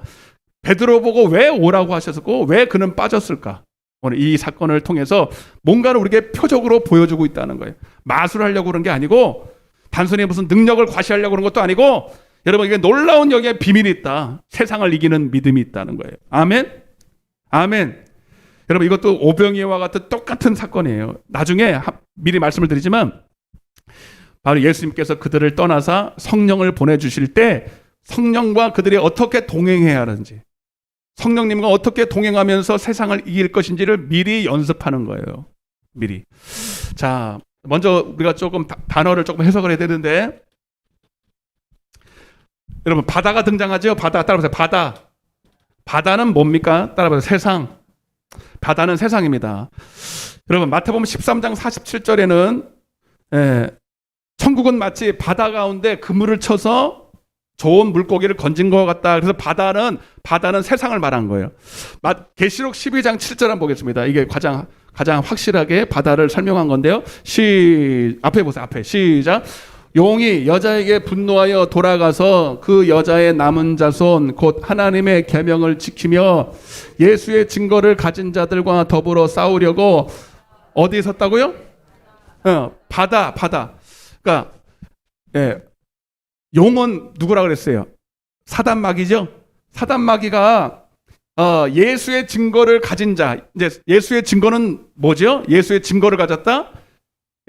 베드로 보고 왜 오라고 하셨고 왜 그는 빠졌을까? 오늘 이 사건을 통해서 뭔가를 우리에게 표적으로 보여주고 있다는 거예요. 마술하려고 그런 게 아니고 단순히 무슨 능력을 과시하려고 그런 것도 아니고 여러분, 이게 놀라운 여기에 비밀이 있다. 세상을 이기는 믿음이 있다는 거예요. 아멘? 아멘. 여러분, 이것도 오병이어와 같은 똑같은 사건이에요. 나중에 미리 말씀을 드리지만 바로 예수님께서 그들을 떠나사 성령을 보내주실 때 성령과 그들이 어떻게 동행해야 하는지, 성령님과 어떻게 동행하면서 세상을 이길 것인지를 미리 연습하는 거예요. 미리. 자, 먼저 우리가 조금 단어를 조금 해석을 해야 되는데, 여러분, 바다가 등장하죠? 바다, 따라보세요. 바다는 뭡니까? 따라보세요. 세상. 바다는 세상입니다. 여러분, 마태복음 13장 47절에는 천국은 마치 바다 가운데 그물을 쳐서 좋은 물고기를 건진 것 같다. 그래서 바다는 세상을 말한 거예요. 계시록 12장 7절 한번 보겠습니다. 이게 가장 확실하게 바다를 설명한 건데요. 앞에 보세요. 앞에 시작. 용이 여자에게 분노하여 돌아가서 그 여자의 남은 자손 곧 하나님의 계명을 지키며 예수의 증거를 가진 자들과 더불어 싸우려고 어디에 섰다고요? 바다. 그러니까 용은 누구라 그랬어요? 사단 마귀죠. 사단 마귀가 예수의 증거를 가진 자. 이제 예수의 증거는 뭐죠? 예수의 증거를 가졌다.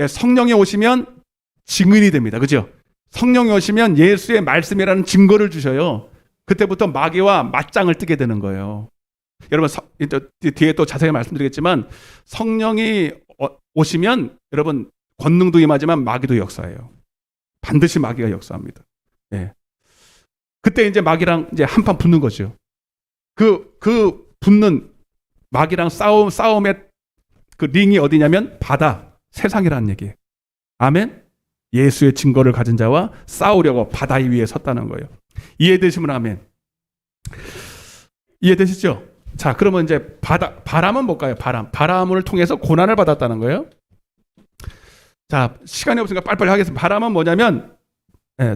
성령이 오시면 증인이 됩니다. 그죠? 성령이 오시면 예수의 말씀이라는 증거를 주셔요. 그때부터 마귀와 맞짱을 뜨게 되는 거예요. 여러분, 뒤에 또 자세히 말씀드리겠지만 성령이 오시면 여러분 권능도 임하지만 마귀도 역사해요. 반드시 마귀가 역사합니다. 그때 이제 마귀랑 이제 한판 붙는 거죠. 그 붙는 마귀랑 싸움의 그 링이 어디냐면 바다, 세상이라는 얘기예요. 아멘? 예수의 증거를 가진 자와 싸우려고 바다 위에 섰다는 거예요. 이해되시면 아멘. 이해되시죠? 자, 그러면 이제 바람은 뭘까요? 바람을 통해서 고난을 받았다는 거예요. 자, 시간이 없으니까 빨리빨리 하겠습니다. 바람은 뭐냐면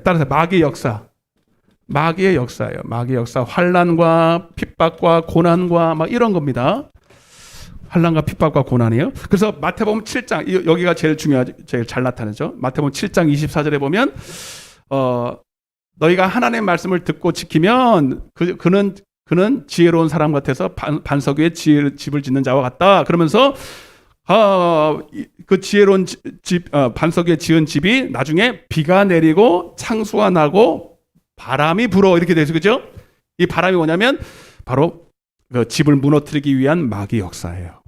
따라서 마귀의 역사예요. 마귀의 역사, 환난과 핍박과 고난과 막 이런 겁니다. 환난과 핍박과 고난이에요. 그래서 마태복음 7장, 여기가 제일 중요하죠. 제일 잘 나타나죠. 마태복음 7장 24절에 보면 너희가 하나님의 말씀을 듣고 지키면 그는 지혜로운 사람 같아서 반석 위에 집을 짓는 자와 같다. 그러면서 그 지혜로운 반석 위에 지은 집이 나중에 비가 내리고 창수가 나고 바람이 불어 이렇게 되죠. 그죠? 이 바람이 뭐냐면 바로 그 집을 무너뜨리기 위한 마귀 역사예요.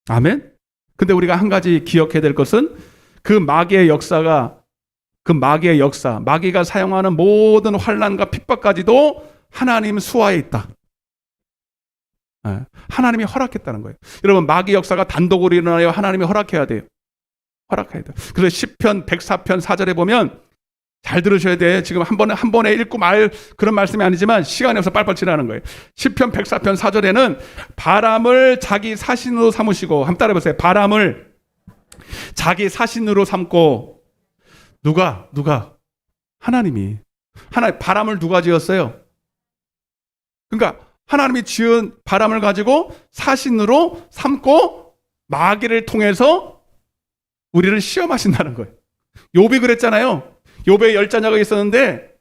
아멘? 근데 우리가 한 가지 기억해야 될 것은 그 마귀의 역사, 마귀가 사용하는 모든 환난과 핍박까지도 하나님 수하에 있다. 하나님이 허락했다는 거예요. 여러분, 마귀 역사가 단독으로 일어나요? 하나님이 허락해야 돼요. 그래서 시편 104편 4절에 보면 잘 들으셔야 돼. 지금 한 번에 읽고 말 그런 말씀이 아니지만 시간이 없어 빨빨 지나는 거예요. 시편 104편 4절에는 바람을 자기 사신으로 삼으시고, 한번 따라해 보세요. 바람을 자기 사신으로 삼고. 누가? 하나님이. 바람을 누가 지었어요? 그러니까 하나님이 지은 바람을 가지고 사신으로 삼고 마귀를 통해서 우리를 시험하신다는 거예요. 욥이 그랬잖아요. 욥의 10자녀가 있었는데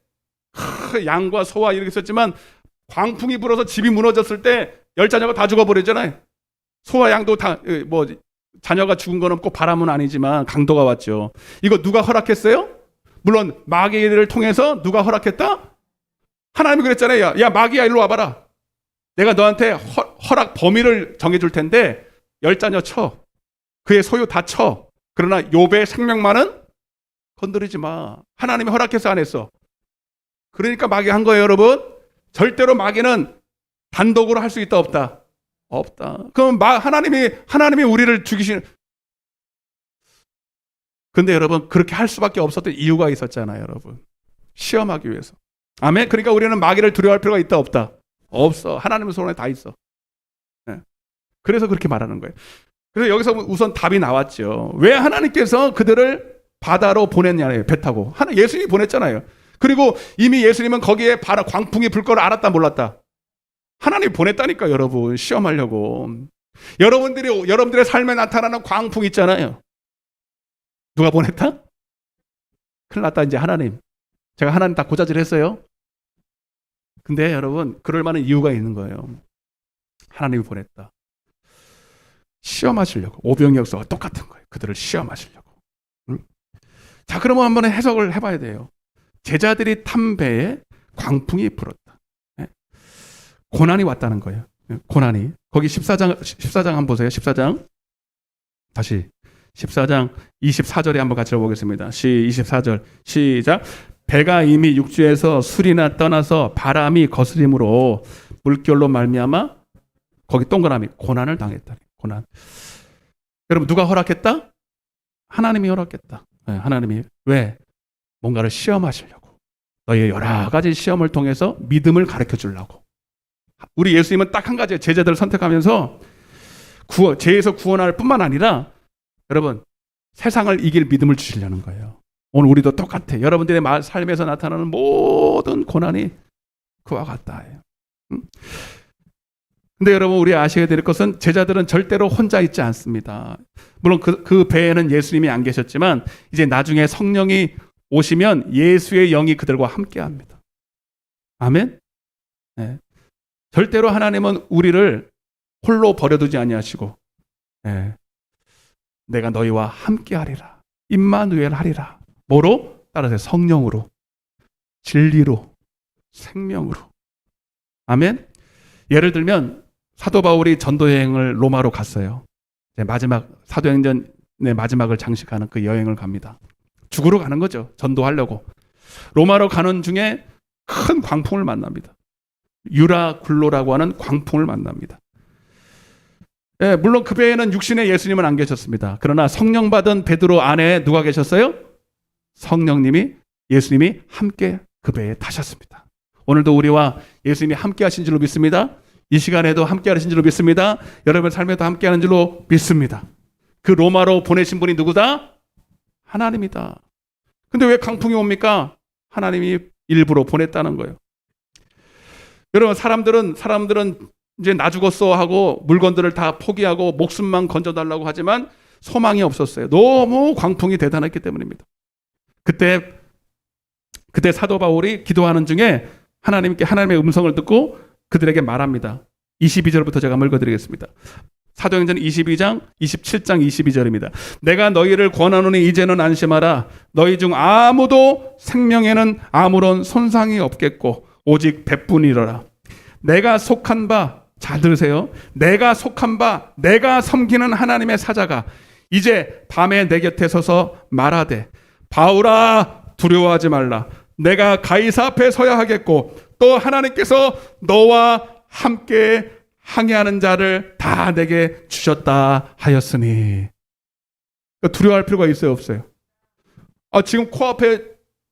양과 소와 이렇게 있었지만 광풍이 불어서 집이 무너졌을 때 10자녀가 다 죽어버렸잖아요. 소와 양도 다 자녀가 죽은 건 없고 바람은 아니지만 강도가 왔죠. 이거 누가 허락했어요? 물론 마귀를 통해서 누가 허락했다? 하나님이 그랬잖아요. 야 마귀야 일로 와봐라. 내가 너한테 허락 범위를 정해줄 텐데 10자녀 쳐. 그의 소유 다 쳐. 그러나 욥의 생명만은 건드리지 마. 하나님이 허락해서 안 했어. 그러니까 마귀가 한 거예요, 여러분. 절대로 마귀는 단독으로 할 수 있다 없다? 없다. 그럼 하나님이 우리를 죽이시는. 근데 여러분 그렇게 할 수밖에 없었던 이유가 있었잖아요, 여러분. 시험하기 위해서. 아멘. 그러니까 우리는 마귀를 두려워할 필요가 있다 없다? 없어. 하나님의 손에 다 있어. 네. 그래서 그렇게 말하는 거예요. 그래서 여기서 우선 답이 나왔죠. 왜 하나님께서 그들을 바다로 보냈냐예요. 배 타고. 예수님이 보냈잖아요. 그리고 이미 예수님은 거기에 광풍이 불 거를 알았다 몰랐다? 하나님이 보냈다니까, 여러분. 시험하려고. 여러분들의 삶에 나타나는 광풍 있잖아요. 누가 보냈다? 큰일 났다, 이제 하나님. 제가 하나님 다 고자질 했어요. 근데 여러분, 그럴 만한 이유가 있는 거예요. 하나님이 보냈다. 시험하시려고. 오병이어가 똑같은 거예요. 그들을 시험하시려고. 응? 자, 그러면 한번 해석을 해봐야 돼요. 제자들이 탄 배에 광풍이 불었다. 네? 고난이 왔다는 거예요. 고난이. 거기 14장 한번 보세요. 14장. 다시 14장 24절에 한번 같이 읽어보겠습니다. 24절 시작. 배가 이미 육지에서 술이나 떠나서 바람이 거스림으로 물결로 말미암아 거기 동그라미 고난을 당했다. 고난. 여러분 누가 허락했다? 하나님이 허락했다. 네, 하나님이. 왜? 뭔가를 시험하시려고. 너희의 여러 가지 시험을 통해서 믿음을 가르쳐 주려고. 우리 예수님은 딱 한 가지 제자들을 선택하면서 죄에서 구원할 뿐만 아니라 여러분 세상을 이길 믿음을 주시려는 거예요. 오늘 우리도 똑같아. 여러분들의 삶에서 나타나는 모든 고난이 그와 같다. 근데 여러분 우리 아셔야 될 것은 제자들은 절대로 혼자 있지 않습니다. 물론 그 배에는 예수님이 안 계셨지만 이제 나중에 성령이 오시면 예수의 영이 그들과 함께 합니다. 아멘? 네. 절대로 하나님은 우리를 홀로 버려두지 아니하시고 네. 내가 너희와 함께 하리라. 임마누엘 하리라. 뭐로? 따라서 성령으로, 진리로, 생명으로. 아멘? 예를 들면 사도 바울이 전도 여행을 로마로 갔어요. 마지막 사도행전의 마지막을 장식하는 그 여행을 갑니다. 죽으러 가는 거죠. 전도하려고. 로마로 가는 중에 큰 광풍을 만납니다. 유라굴로라고 하는 광풍을 만납니다. 예, 물론 그 배에는 육신의 예수님은 안 계셨습니다. 그러나 성령 받은 베드로 안에 누가 계셨어요? 성령님이, 예수님이 함께 그 배에 타셨습니다. 오늘도 우리와 예수님이 함께 하신 줄로 믿습니다. 이 시간에도 함께 하신 줄로 믿습니다. 여러분 삶에도 함께 하는 줄로 믿습니다. 그 로마로 보내신 분이 누구다? 하나님이다. 근데 왜 강풍이 옵니까? 하나님이 일부러 보냈다는 거예요. 여러분 사람들은 이제 나 죽었어 하고 물건들을 다 포기하고 목숨만 건져달라고 하지만 소망이 없었어요. 너무 광풍이 대단했기 때문입니다. 그때 사도 바울이 기도하는 중에 하나님의 음성을 듣고 그들에게 말합니다. 22절부터 제가 한번 읽어드리겠습니다. 사도행전 22장 27장 22절입니다. 내가 너희를 권하노니 이제는 안심하라. 너희 중 아무도 생명에는 아무런 손상이 없겠고 오직 배뿐이로라. 내가 속한 바, 잘 들으세요. 내가 속한 바, 내가 섬기는 하나님의 사자가 이제 밤에 내 곁에 서서 말하되 바울아 두려워하지 말라. 내가 가이사 앞에 서야 하겠고 또 하나님께서 너와 함께 항해하는 자를 다 내게 주셨다 하였으니. 두려워할 필요가 있어요 없어요? 지금 코앞에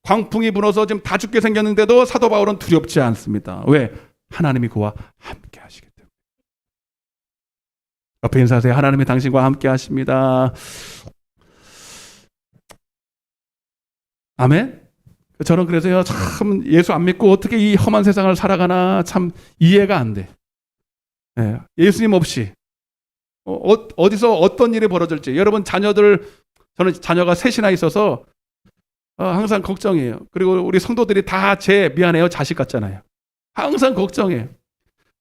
광풍이 불어서 지금 다 죽게 생겼는데도 사도 바울은 두렵지 않습니다. 왜? 하나님이 그와 함께 하시기 때문에. 옆에 인사하세요. 하나님이 당신과 함께 하십니다. 아멘? 저는 그래서요, 참 예수 안 믿고 어떻게 이 험한 세상을 살아가나 참 이해가 안 돼. 예, 예수님 없이 어디서 어떤 일이 벌어질지. 여러분 자녀들, 저는 자녀가 셋이나 있어서 항상 걱정이에요. 그리고 우리 성도들이 다 미안해요 자식 같잖아요. 항상 걱정해요.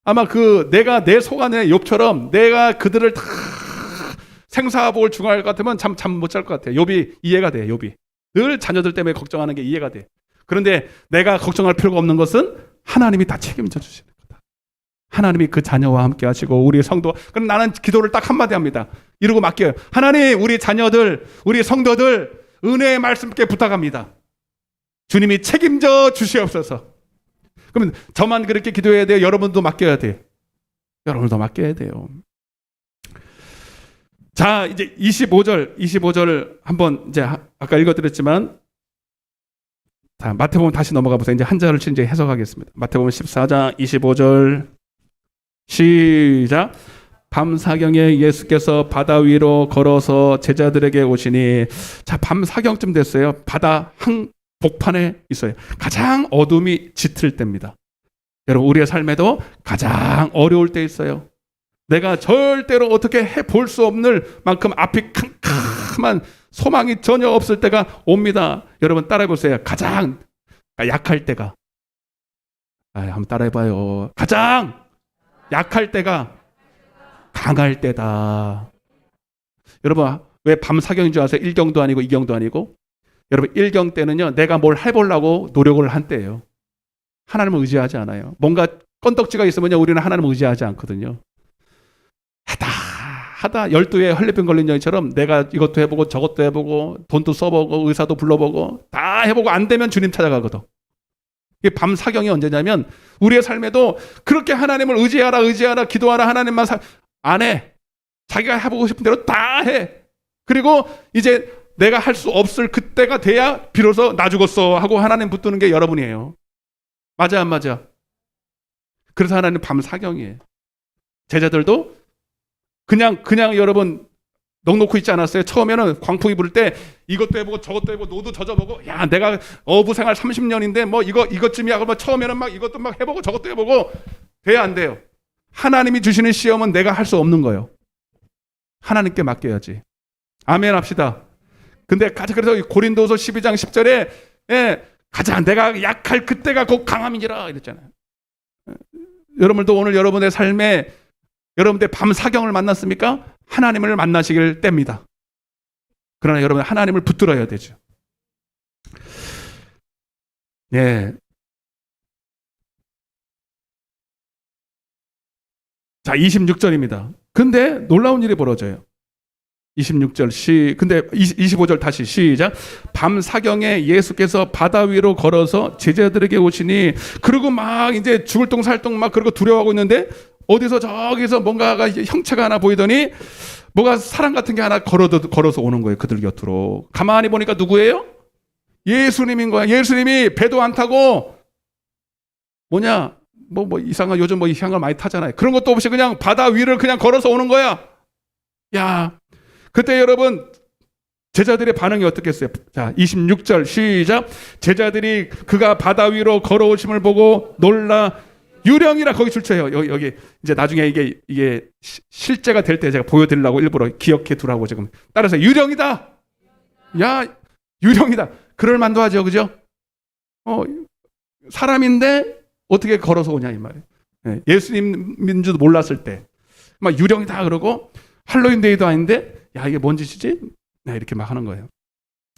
아마 내가 내 속안에 욥처럼 내가 그들을 다 생사복을 중할 것 같으면 잠 못 잘 것 같아요. 욥이 이해가 돼요. 욥이 늘 자녀들 때문에 걱정하는 게 이해가 돼. 그런데 내가 걱정할 필요가 없는 것은 하나님이 다 책임져 주시는 거다. 하나님이 그 자녀와 함께 하시고 우리 성도. 그럼 나는 기도를 딱 한마디 합니다. 이러고 맡겨요. 하나님, 우리 자녀들, 우리 성도들 은혜의 말씀께 부탁합니다. 주님이 책임져 주시옵소서. 그러면 저만 그렇게 기도해야 돼요? 여러분도 맡겨야 돼요? 여러분도 맡겨야 돼요. 자, 이제 25절 한번 이제 아까 읽어드렸지만, 자, 마태복음 다시 넘어가 보세요. 이제 한 절을 이제 해석하겠습니다. 마태복음 14장 25절 시작. 밤사경에 예수께서 바다 위로 걸어서 제자들에게 오시니, 자, 밤사경쯤 됐어요. 바다 한복판에 있어요. 가장 어둠이 짙을 때입니다. 여러분, 우리의 삶에도 가장 어려울 때 있어요. 내가 절대로 어떻게 해볼 수 없는 만큼 앞이 캄캄한 소망이 전혀 없을 때가 옵니다. 여러분 따라해보세요. 가장 약할 때가, 한번 따라해봐요. 가장 약할 때가 강할 때다. 여러분 왜 밤사경인 줄 아세요? 1경도 아니고 2경도 아니고. 여러분 1경 때는요, 내가 뭘 해보려고 노력을 한 때예요. 하나님을 의지하지 않아요. 뭔가 건덕지가 있으면요, 우리는 하나님을 의지하지 않거든요. 하다 12에 헐레병 걸린 여인처럼 내가 이것도 해보고 저것도 해보고 돈도 써보고 의사도 불러보고 다 해보고 안 되면 주님 찾아가거든. 이게 밤사경이 언제냐면, 우리의 삶에도 그렇게 하나님을 의지하라 기도하라 하나님만 안 해. 자기가 해보고 싶은 대로 다 해. 그리고 이제 내가 할 수 없을 그때가 돼야 비로소 나 죽었어 하고 하나님 붙드는 게 여러분이에요. 맞아 안 맞아? 그래서 하나님 밤사경이에요. 제자들도 그냥 여러분 넉놓고 있지 않았어요? 처음에는 광풍이 불 때 이것도 해보고 저것도 해보고 노도 젖어보고, 야 내가 어부 생활 30년인데 뭐 이것쯤이야. 그러면 처음에는 막 이것도 막 해보고 저것도 해보고. 돼야 안 돼요? 하나님이 주시는 시험은 내가 할 수 없는 거예요. 하나님께 맡겨야지. 아멘 합시다. 근데 그래서 고린도서 12장 10절에 가장 내가 약할 그때가 곧 강함이니라 이랬잖아요. 여러분도 오늘 여러분의 삶에 여러분들 밤사경을 만났습니까? 하나님을 만나시길 때입니다. 그러나 여러분 하나님을 붙들어야 되죠. 네. 자, 26절입니다. 근데 놀라운 일이 벌어져요. 26절 근데 25절 다시 시작. 밤사경에 예수께서 바다 위로 걸어서 제자들에게 오시니, 그리고 막 이제 죽을 똥 살 똥 막 그러고 두려워하고 있는데, 어디서 저기서 뭔가가 형체가 하나 보이더니 뭐가 사람 같은 게 하나 걸어서 오는 거예요. 그들 곁으로. 가만히 보니까 누구예요? 예수님인 거야. 예수님이 배도 안 타고 뭐냐 뭐 이상한, 요즘 뭐 이상한 걸 많이 타잖아요. 그런 것도 없이 그냥 바다 위를 그냥 걸어서 오는 거야. 야, 그때 여러분 제자들의 반응이 어떻겠어요? 자, 26절 시작. 제자들이 그가 바다 위로 걸어오심을 보고 놀라 유령이라 거기 출처해요. 여기 이제 나중에 이게 실제가 될 때 제가 보여드리려고 일부러 기억해 두라고 지금. 따라서 유령이다. 야, 유령이다. 그럴 만도 하죠, 그죠? 사람인데 어떻게 걸어서 오냐 이 말이에요. 예수님인 줄도 몰랐을 때 막 유령이다 그러고, 할로윈데이도 아닌데 야 이게 뭔 짓이지? 이렇게 막 하는 거예요.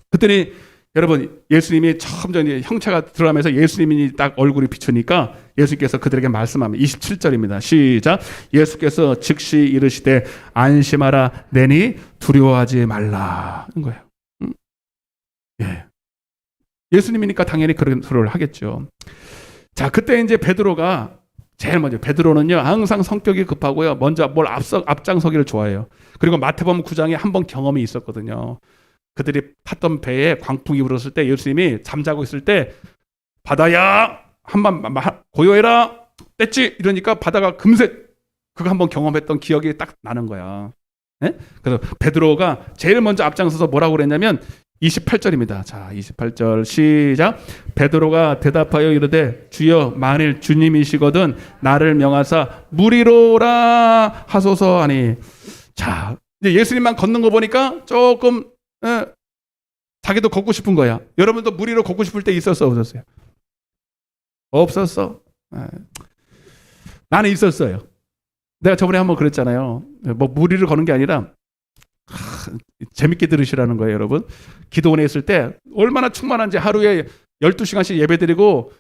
그랬더니 여러분 예수님이 처음 전에 형체가 들어가면서 예수님이 딱 얼굴이 비추니까 예수님께서 그들에게 말씀합니다. 27절입니다. 시작. 예수께서 즉시 이르시되 안심하라, 내니 두려워하지 말라 는 거예요. 예. 예수님이니까 당연히 그런 소리를 하겠죠. 자, 그때 이제 베드로가 제일 먼저, 베드로는요 항상 성격이 급하고요, 먼저 뭘 앞장서기를 좋아해요. 그리고 마태복음 9장에 한 번 경험이 있었거든요. 그들이 탔던 배에 광풍이 불었을 때 예수님이 잠자고 있을 때 바다야 한번 고요해라 뗐지 이러니까 바다가 금세 그거 한번 경험했던 기억이 딱 나는 거야. 네? 그래서 베드로가 제일 먼저 앞장서서 뭐라고 그랬냐면 28절입니다. 자, 28절 시작. 베드로가 대답하여 이르되 주여 만일 주님이시거든 나를 명하사 무리로라 하소서 하니. 자, 이제 예수님만 걷는 거 보니까 조금 자기도 걷고 싶은 거야. 여러분도 무리로 걷고 싶을 때 있었어 없었어요? 없었어. 나는 있었어요. 내가 저번에 한번 그랬잖아요. 뭐 무리를 거는 게 아니라 재밌게 들으시라는 거예요, 여러분. 기도원에 있을 때 얼마나 충만한지 하루에 12시간씩 예배드리고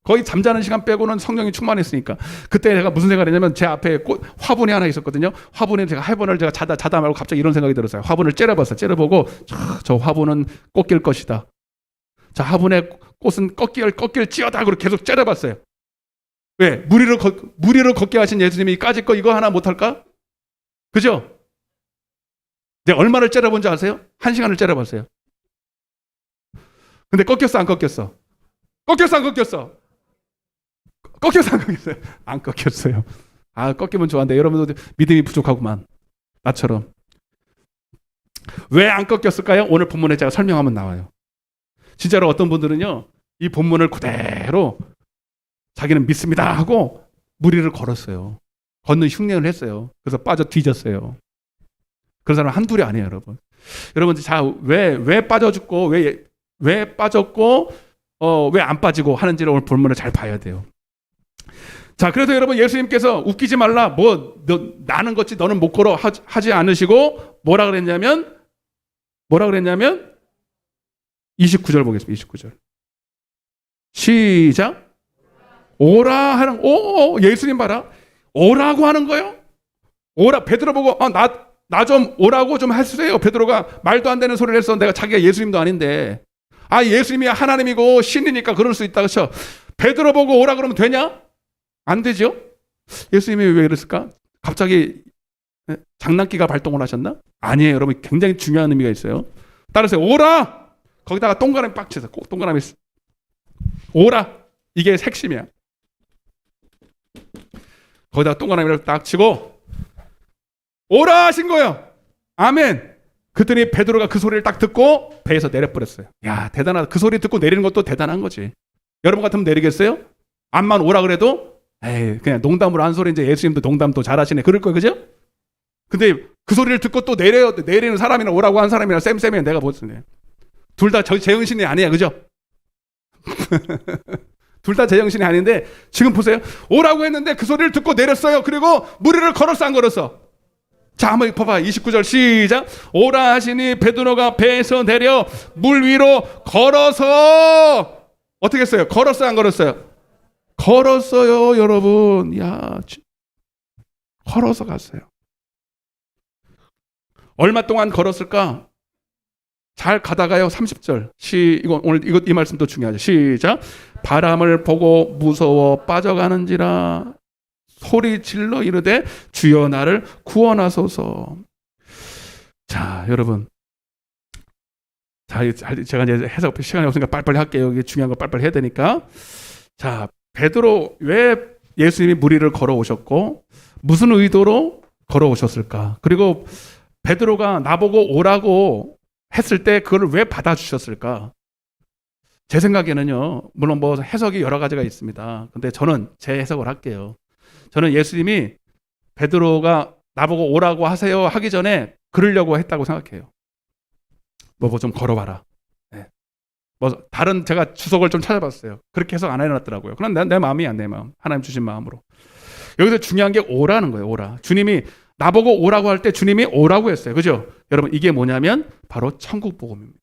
거의 잠자는 시간 빼고는 성령이 충만했으니까. 그때 제가 무슨 생각을 했냐면 제 앞에 화분이 하나 있었거든요. 화분에 제가 화분을 제가 자다 말고 갑자기 이런 생각이 들었어요. 화분을 째려봤어요. 째려보고 저 화분은 꺾일 것이다. 자, 화분의 꽃은 꺾일지어다. 그리고 계속 째려봤어요. 왜? 무리로 걷게 하신 예수님이 까짓 거 이거 하나 못할까? 그죠? 내가 얼마를 째려본지 아세요? 1시간을 째려봤어요. 근데 꺾였어 안 꺾였어? 꺾였어 안 꺾였어? 꺾였어 안 꺾였어요? 안 꺾였어요. 아, 꺾이면 좋아한데 여러분도 믿음이 부족하구만. 나처럼. 왜 안 꺾였을까요? 오늘 본문에 제가 설명하면 나와요. 진짜로 어떤 분들은요 이 본문을 그대로 자기는 믿습니다 하고 무리를 걸었어요. 걷는 흉내를 했어요. 그래서 빠져 뒤졌어요. 그런 사람 한둘이 아니에요, 여러분. 여러분, 자, 왜 빠져 죽고, 왜 빠졌고, 왜 안 빠지고 하는지를 오늘 본문을 잘 봐야 돼요. 자, 그래서 여러분, 예수님께서 웃기지 말라, 나는 걷지, 너는 못 걸어 하지 않으시고, 뭐라 그랬냐면, 29절 보겠습니다, 29절. 시작. 오라 하는, 예수님 봐라. 오라고 하는 거요? 오라, 베드로 보고, 나 좀 오라고 좀 해주세요. 베드로가 말도 안 되는 소리를 했어. 내가 자기가 예수님도 아닌데. 예수님이 하나님이고 신이니까 그럴 수 있다. 그렇죠? 베드로 보고 오라 그러면 되냐? 안 되죠? 예수님이 왜 이랬을까? 갑자기 장난기가 발동을 하셨나? 아니에요. 여러분, 굉장히 중요한 의미가 있어요. 따라서 오라! 거기다가 동그라미 빡 쳐서 동그라미 오라! 이게 핵심이야. 거기다가 동그라미를 딱 치고 오라 하신 거예요. 아멘. 그랬더니 베드로가 그 소리를 딱 듣고 배에서 내려버렸어요. 야, 대단하다. 그 소리 듣고 내리는 것도 대단한 거지. 여러분 같으면 내리겠어요? 암만 오라 그래도 에이, 그냥 농담으로 한 소리인지 예수님도 농담도 잘하시네. 그럴 거예요. 그죠? 근데 그 소리를 듣고 또 내리는 사람이나 오라고 한 사람이나 쌤쌤이야. 내가 보았네. 둘 다 제정신이 아니야. 그죠? 둘 다 제정신이 아닌데 지금 보세요. 오라고 했는데 그 소리를 듣고 내렸어요. 그리고 무리를 걸었어 안 걸었어? 자, 한번 봐봐. 29절 시작. 오라 하시니 베드로가 배에서 내려 물 위로 걸어서 어떻게 했어요? 걸었어요 안 걸었어요? 걸었어요, 여러분. 야, 걸어서 갔어요. 얼마 동안 걸었을까? 잘 가다가요. 30절. 이 말씀도 중요하죠. 시작. 바람을 보고 무서워 빠져가는지라 소리 질러 이르되 주여 나를 구원하소서. 자, 여러분. 자, 제가 이제 해석 시간이 없으니까 빨리빨리 할게요. 여기 중요한 거 빨리빨리 해야 되니까. 자, 베드로 왜 예수님이 무리를 걸어오셨고 무슨 의도로 걸어오셨을까? 그리고 베드로가 나보고 오라고 했을 때 그걸 왜 받아주셨을까? 제 생각에는요, 물론 뭐 해석이 여러 가지가 있습니다. 근데 저는 제 해석을 할게요. 저는 예수님이 베드로가 나보고 오라고 하세요 하기 전에 그러려고 했다고 생각해요. 뭐 좀 걸어봐라. 네. 뭐 다른 제가 주석을 좀 찾아봤어요. 그렇게 해석 안 해놨더라고요. 그럼 내 마음이야, 내 마음. 하나님 주신 마음으로. 여기서 중요한 게 오라는 거예요. 오라. 주님이 나보고 오라고 할 때 주님이 오라고 했어요. 그죠? 여러분, 이게 뭐냐면 바로 천국 복음입니다.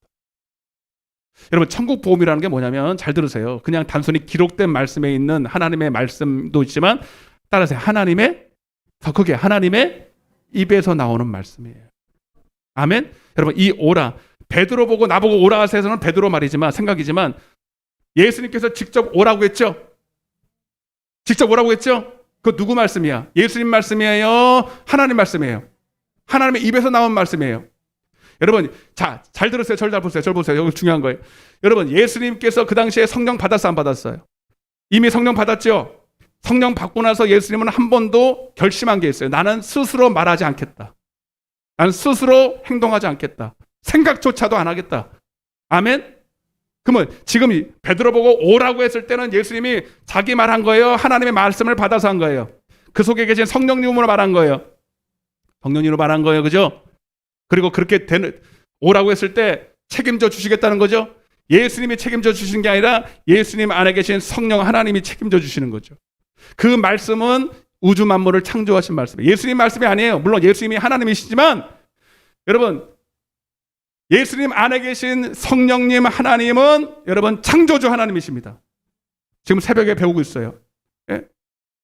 여러분, 천국 복음이라는 게 뭐냐면 잘 들으세요. 그냥 단순히 기록된 말씀에 있는 하나님의 말씀도 있지만 따라서 더 크게 하나님의 입에서 나오는 말씀이에요. 아멘. 여러분, 이 오라, 베드로 보고 나보고 오라 하세요는 베드로 말이지만 생각이지만 예수님께서 직접 오라고 했죠. 직접 오라고 했죠. 그거 누구 말씀이야? 예수님 말씀이에요? 하나님 말씀이에요? 하나님의 입에서 나온 말씀이에요. 여러분, 자, 잘 들으세요. 잘 보세요. 절 보세요. 여기 중요한 거예요. 여러분, 예수님께서 그 당시에 성령 받았어, 안 받았어요? 이미 성령 받았죠? 성령 받고 나서 예수님은 한 번도 결심한 게 있어요. 나는 스스로 말하지 않겠다. 나는 스스로 행동하지 않겠다. 생각조차도 안 하겠다. 아멘? 그러면 지금 베드로 보고 오라고 했을 때는 예수님이 자기 말한 거예요? 하나님의 말씀을 받아서 한 거예요? 그 속에 계신 성령님으로 말한 거예요? 성령님으로 말한 거예요. 그죠? 그리고 그렇게 오라고 했을 때 책임져 주시겠다는 거죠? 예수님이 책임져 주시는 게 아니라 예수님 안에 계신 성령 하나님이 책임져 주시는 거죠. 그 말씀은 우주 만물을 창조하신 말씀이에요. 예수님 말씀이 아니에요. 물론 예수님이 하나님이시지만 여러분, 예수님 안에 계신 성령님 하나님은 여러분 창조주 하나님이십니다. 지금 새벽에 배우고 있어요. 예?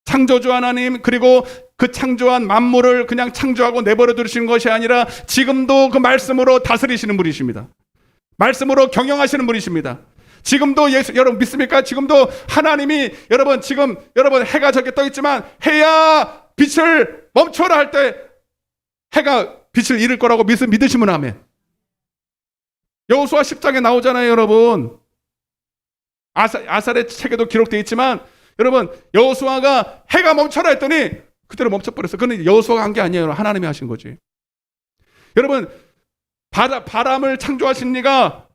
창조주 하나님, 그리고 그 창조한 만물을 그냥 창조하고 내버려 두시는 것이 아니라 지금도 그 말씀으로 다스리시는 분이십니다. 말씀으로 경영하시는 분이십니다. 지금도 여러분 믿습니까? 지금도 하나님이 여러분 지금 여러분 해가 저렇게 떠 있지만 해야 빛을 멈춰라 할 때 해가 빛을 잃을 거라고 믿으시면 아멘. 여호수아 10장에 나오잖아요, 여러분. 아살의 책에도 기록되어 있지만 여러분 여호수아가 해가 멈춰라 했더니 그대로 멈춰버렸어요. 그건 여호수아가 한 게 아니에요. 하나님이 하신 거지. 여러분 바람을 창조하신 이가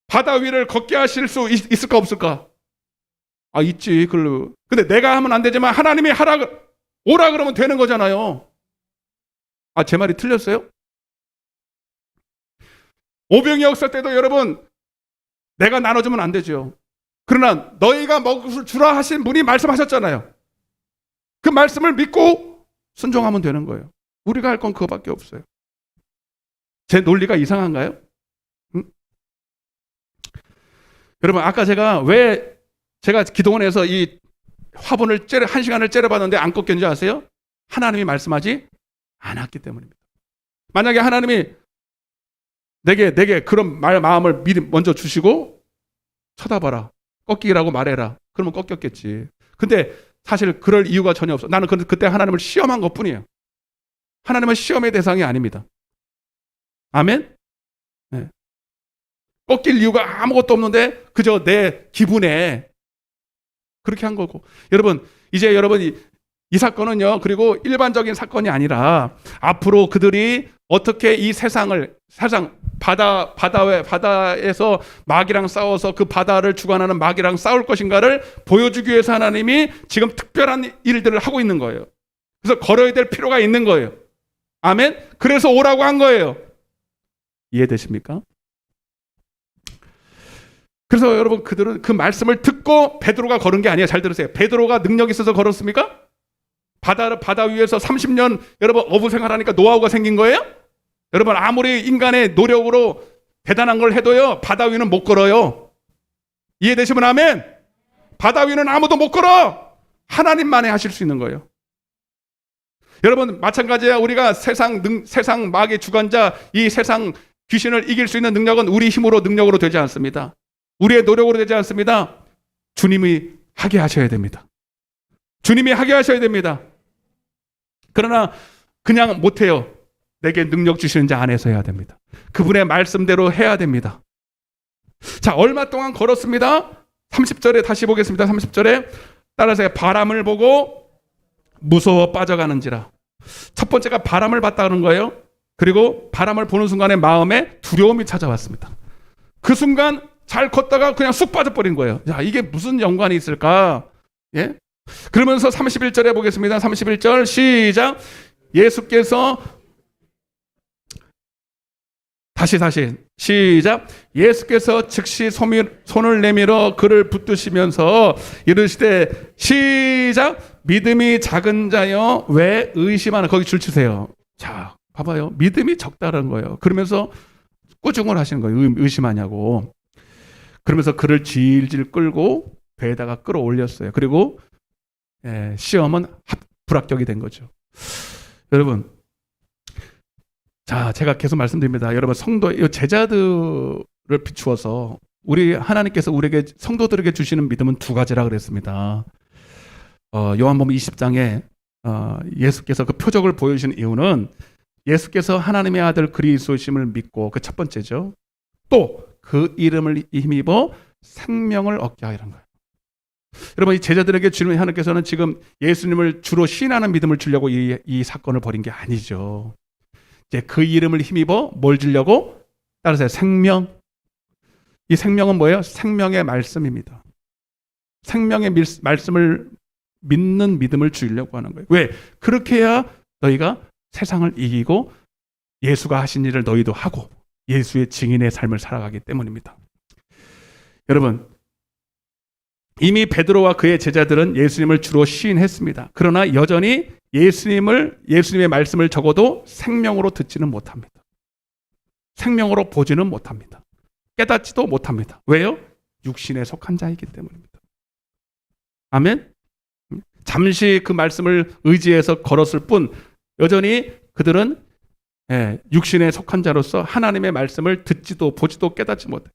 바다 위를 걷게 하실 수 있을까 없을까? 아, 있지. 근데 내가 하면 안 되지만 하나님이 오라 그러면 되는 거잖아요. 아, 제 말이 틀렸어요? 오병이 역사 때도 여러분 내가 나눠주면 안 되죠. 그러나 너희가 먹을 주라 하신 분이 말씀하셨잖아요. 그 말씀을 믿고 순종하면 되는 거예요. 우리가 할 건 그거밖에 없어요. 제 논리가 이상한가요? 응? 여러분 아까 제가 기도원에서 이 화분을 1시간을 째려봤는데 안 꺾였는지 아세요? 하나님이 말씀하지 않았기 때문입니다. 만약에 하나님이 내게 그런 마음을 미리 먼저 주시고 쳐다봐라, 꺾이라고 말해라, 그러면 꺾였겠지. 근데 사실 그럴 이유가 전혀 없어. 나는 그때 하나님을 시험한 것뿐이에요. 하나님은 시험의 대상이 아닙니다. 아멘? 네. 꺾일 이유가 아무것도 없는데 그저 내 기분에 그렇게 한 거고. 여러분 이제 여러분이 이 사건은요, 그리고 일반적인 사건이 아니라 앞으로 그들이 어떻게 이 세상 바다에서 마귀랑 싸워서 그 바다를 주관하는 마귀랑 싸울 것인가를 보여주기 위해서 하나님이 지금 특별한 일들을 하고 있는 거예요. 그래서 걸어야 될 필요가 있는 거예요. 아멘? 그래서 오라고 한 거예요. 이해되십니까? 그래서 여러분 그들은 그 말씀을 듣고 베드로가 걸은 게 아니에요. 잘 들으세요. 베드로가 능력이 있어서 걸었습니까? 바다 위에서 30년 여러분 어부 생활하니까 노하우가 생긴 거예요? 여러분 아무리 인간의 노력으로 대단한 걸 해도요 바다 위는 못 걸어요. 이해되시면 아멘. 바다 위는 아무도 못 걸어. 하나님만이 하실 수 있는 거예요. 여러분 마찬가지야. 우리가 세상 마귀의 주관자, 이 세상 귀신을 이길 수 있는 능력은 우리 힘으로 능력으로 되지 않습니다. 우리의 노력으로 되지 않습니다. 주님이 하게 하셔야 됩니다. 주님이 하게 하셔야 됩니다. 그러나 그냥 못해요. 내게 능력 주시는 자 안에서 해야 됩니다. 그분의 말씀대로 해야 됩니다. 자, 얼마 동안 걸었습니다. 30절에 다시 보겠습니다. 30절에 따라서 바람을 보고 무서워 빠져가는지라. 첫 번째가 바람을 봤다는 거예요. 그리고 바람을 보는 순간에 마음에 두려움이 찾아왔습니다. 그 순간 잘 걷다가 그냥 쑥 빠져버린 거예요. 야, 이게 무슨 연관이 있을까? 예? 그러면서 31절에 보겠습니다. 31절 시작. 예수께서 다시 시작. 예수께서 즉시 손을 내밀어 그를 붙드시면서 이르시되 시작. 믿음이 작은 자여 왜 의심하나. 거기 줄 치세요. 자, 봐봐요. 믿음이 적다는 거예요. 그러면서 꾸중을 하시는 거예요. 의심하냐고. 그러면서 그를 질질 끌고 배에다가 끌어올렸어요. 그리고 시험은 불합격이 된 거죠. 여러분, 자, 제가 계속 말씀드립니다. 여러분, 제자들을 비추어서 우리 하나님께서 우리에게 성도들에게 주시는 믿음은 두 가지라 그랬습니다. 요한복음 20장에 예수께서 그 표적을 보여주신 이유는 예수께서 하나님의 아들 그리스도심을 믿고 그 첫 번째죠. 또 그 이름을 힘입어 생명을 얻게 하라는 거예요. 여러분, 이 제자들에게 주님 하나님께서는 지금 예수님을 주로 시인하는 믿음을 주려고 이 사건을 벌인 게 아니죠. 이제 그 이름을 힘입어 뭘 주려고? 따라서 생명. 이 생명은 뭐예요? 생명의 말씀입니다. 생명의 말씀을 믿는 믿음을 주려고 하는 거예요. 왜? 그렇게 해야 너희가 세상을 이기고 예수가 하신 일을 너희도 하고 예수의 증인의 삶을 살아가기 때문입니다. 여러분, 이미 베드로와 그의 제자들은 예수님을 주로 시인했습니다. 그러나 여전히 예수님의 말씀을 적어도 생명으로 듣지는 못합니다. 생명으로 보지는 못합니다. 깨닫지도 못합니다. 왜요? 육신에 속한 자이기 때문입니다. 아멘? 잠시 그 말씀을 의지해서 걸었을 뿐 여전히 그들은 육신에 속한 자로서 하나님의 말씀을 듣지도 보지도 깨닫지 못해요.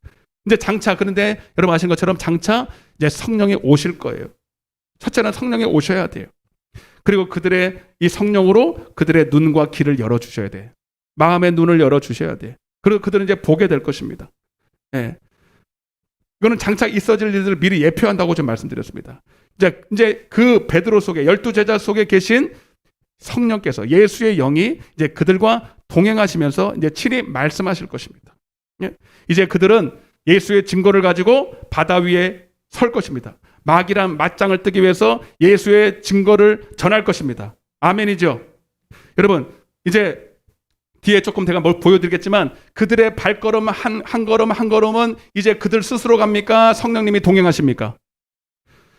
이제 장차, 그런데 여러분 아시는 것처럼 장차 이제 성령이 오실 거예요. 첫째는 성령이 오셔야 돼요. 그리고 그들의 이 성령으로 그들의 눈과 귀를 열어주셔야 돼요. 마음의 눈을 열어주셔야 돼요. 그리고 그들은 이제 보게 될 것입니다. 이거는 장차 있어질 일들을 미리 예표한다고 좀 말씀드렸습니다. 이제 그 베드로 속에 12제자 속에 계신 성령께서 예수의 영이 이제 그들과 동행하시면서 이제 친히 말씀하실 것입니다. 이제 그들은 예수의 증거를 가지고 바다 위에 설 것입니다. 막이란 맞짱을 뜨기 위해서 예수의 증거를 전할 것입니다. 아멘이죠. 여러분, 이제 뒤에 조금 제가 뭘 보여드리겠지만 그들의 발걸음 한 걸음 한 걸음은 이제 그들 스스로 갑니까? 성령님이 동행하십니까?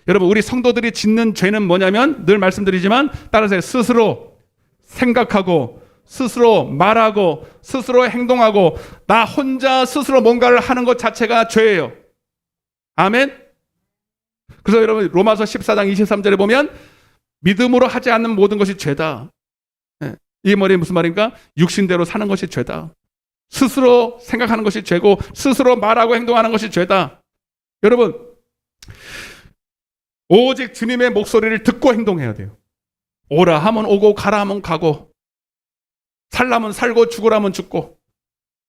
여러분, 우리 성도들이 짓는 죄는 뭐냐면 늘 말씀드리지만 따라서 스스로 생각하고 스스로 말하고 스스로 행동하고 나 혼자 스스로 뭔가를 하는 것 자체가 죄예요. 아멘? 그래서 여러분 로마서 14장 23절에 보면 믿음으로 하지 않는 모든 것이 죄다. 이 말이 무슨 말입니까? 육신대로 사는 것이 죄다. 스스로 생각하는 것이 죄고 스스로 말하고 행동하는 것이 죄다. 여러분, 오직 주님의 목소리를 듣고 행동해야 돼요. 오라 하면 오고 가라 하면 가고 살라면 살고 죽으라면 죽고.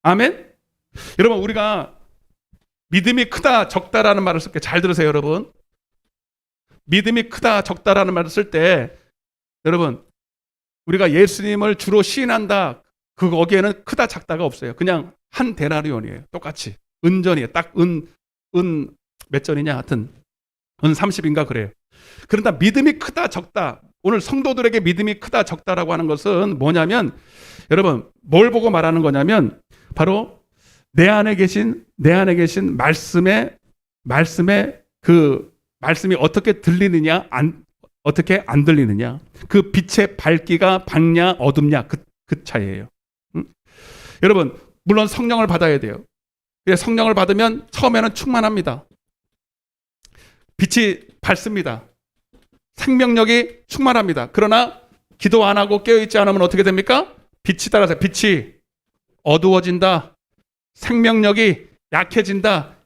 아멘? 여러분, 우리가 믿음이 크다 적다라는 말을 쓸 때 잘 들으세요. 여러분, 믿음이 크다 적다라는 말을 쓸 때 여러분, 우리가 예수님을 주로 시인한다, 거기에는 크다 작다가 없어요. 그냥 한 데나리온이에요. 똑같이 은전이에요. 딱 은 몇 전이냐, 하여튼 은 30인가 그래요. 그런데 믿음이 크다 적다, 오늘 성도들에게 믿음이 크다 적다라고 하는 것은 뭐냐면 여러분, 뭘 보고 말하는 거냐면 바로 내 안에 계신 말씀의 그 말씀이 어떻게 들리느냐, 어떻게 안 들리느냐, 그 빛의 밝기가 밝냐 어둡냐, 그 차이예요. 여러분, 물론 성령을 받아야 돼요. 성령을 받으면 처음에는 충만합니다. 빛이 밝습니다. 생명력이 충만합니다. 그러나 기도 안 하고 깨어있지 않으면 어떻게 됩니까? 빛이 따라서 빛이 어두워진다. 생명력이 약해진다.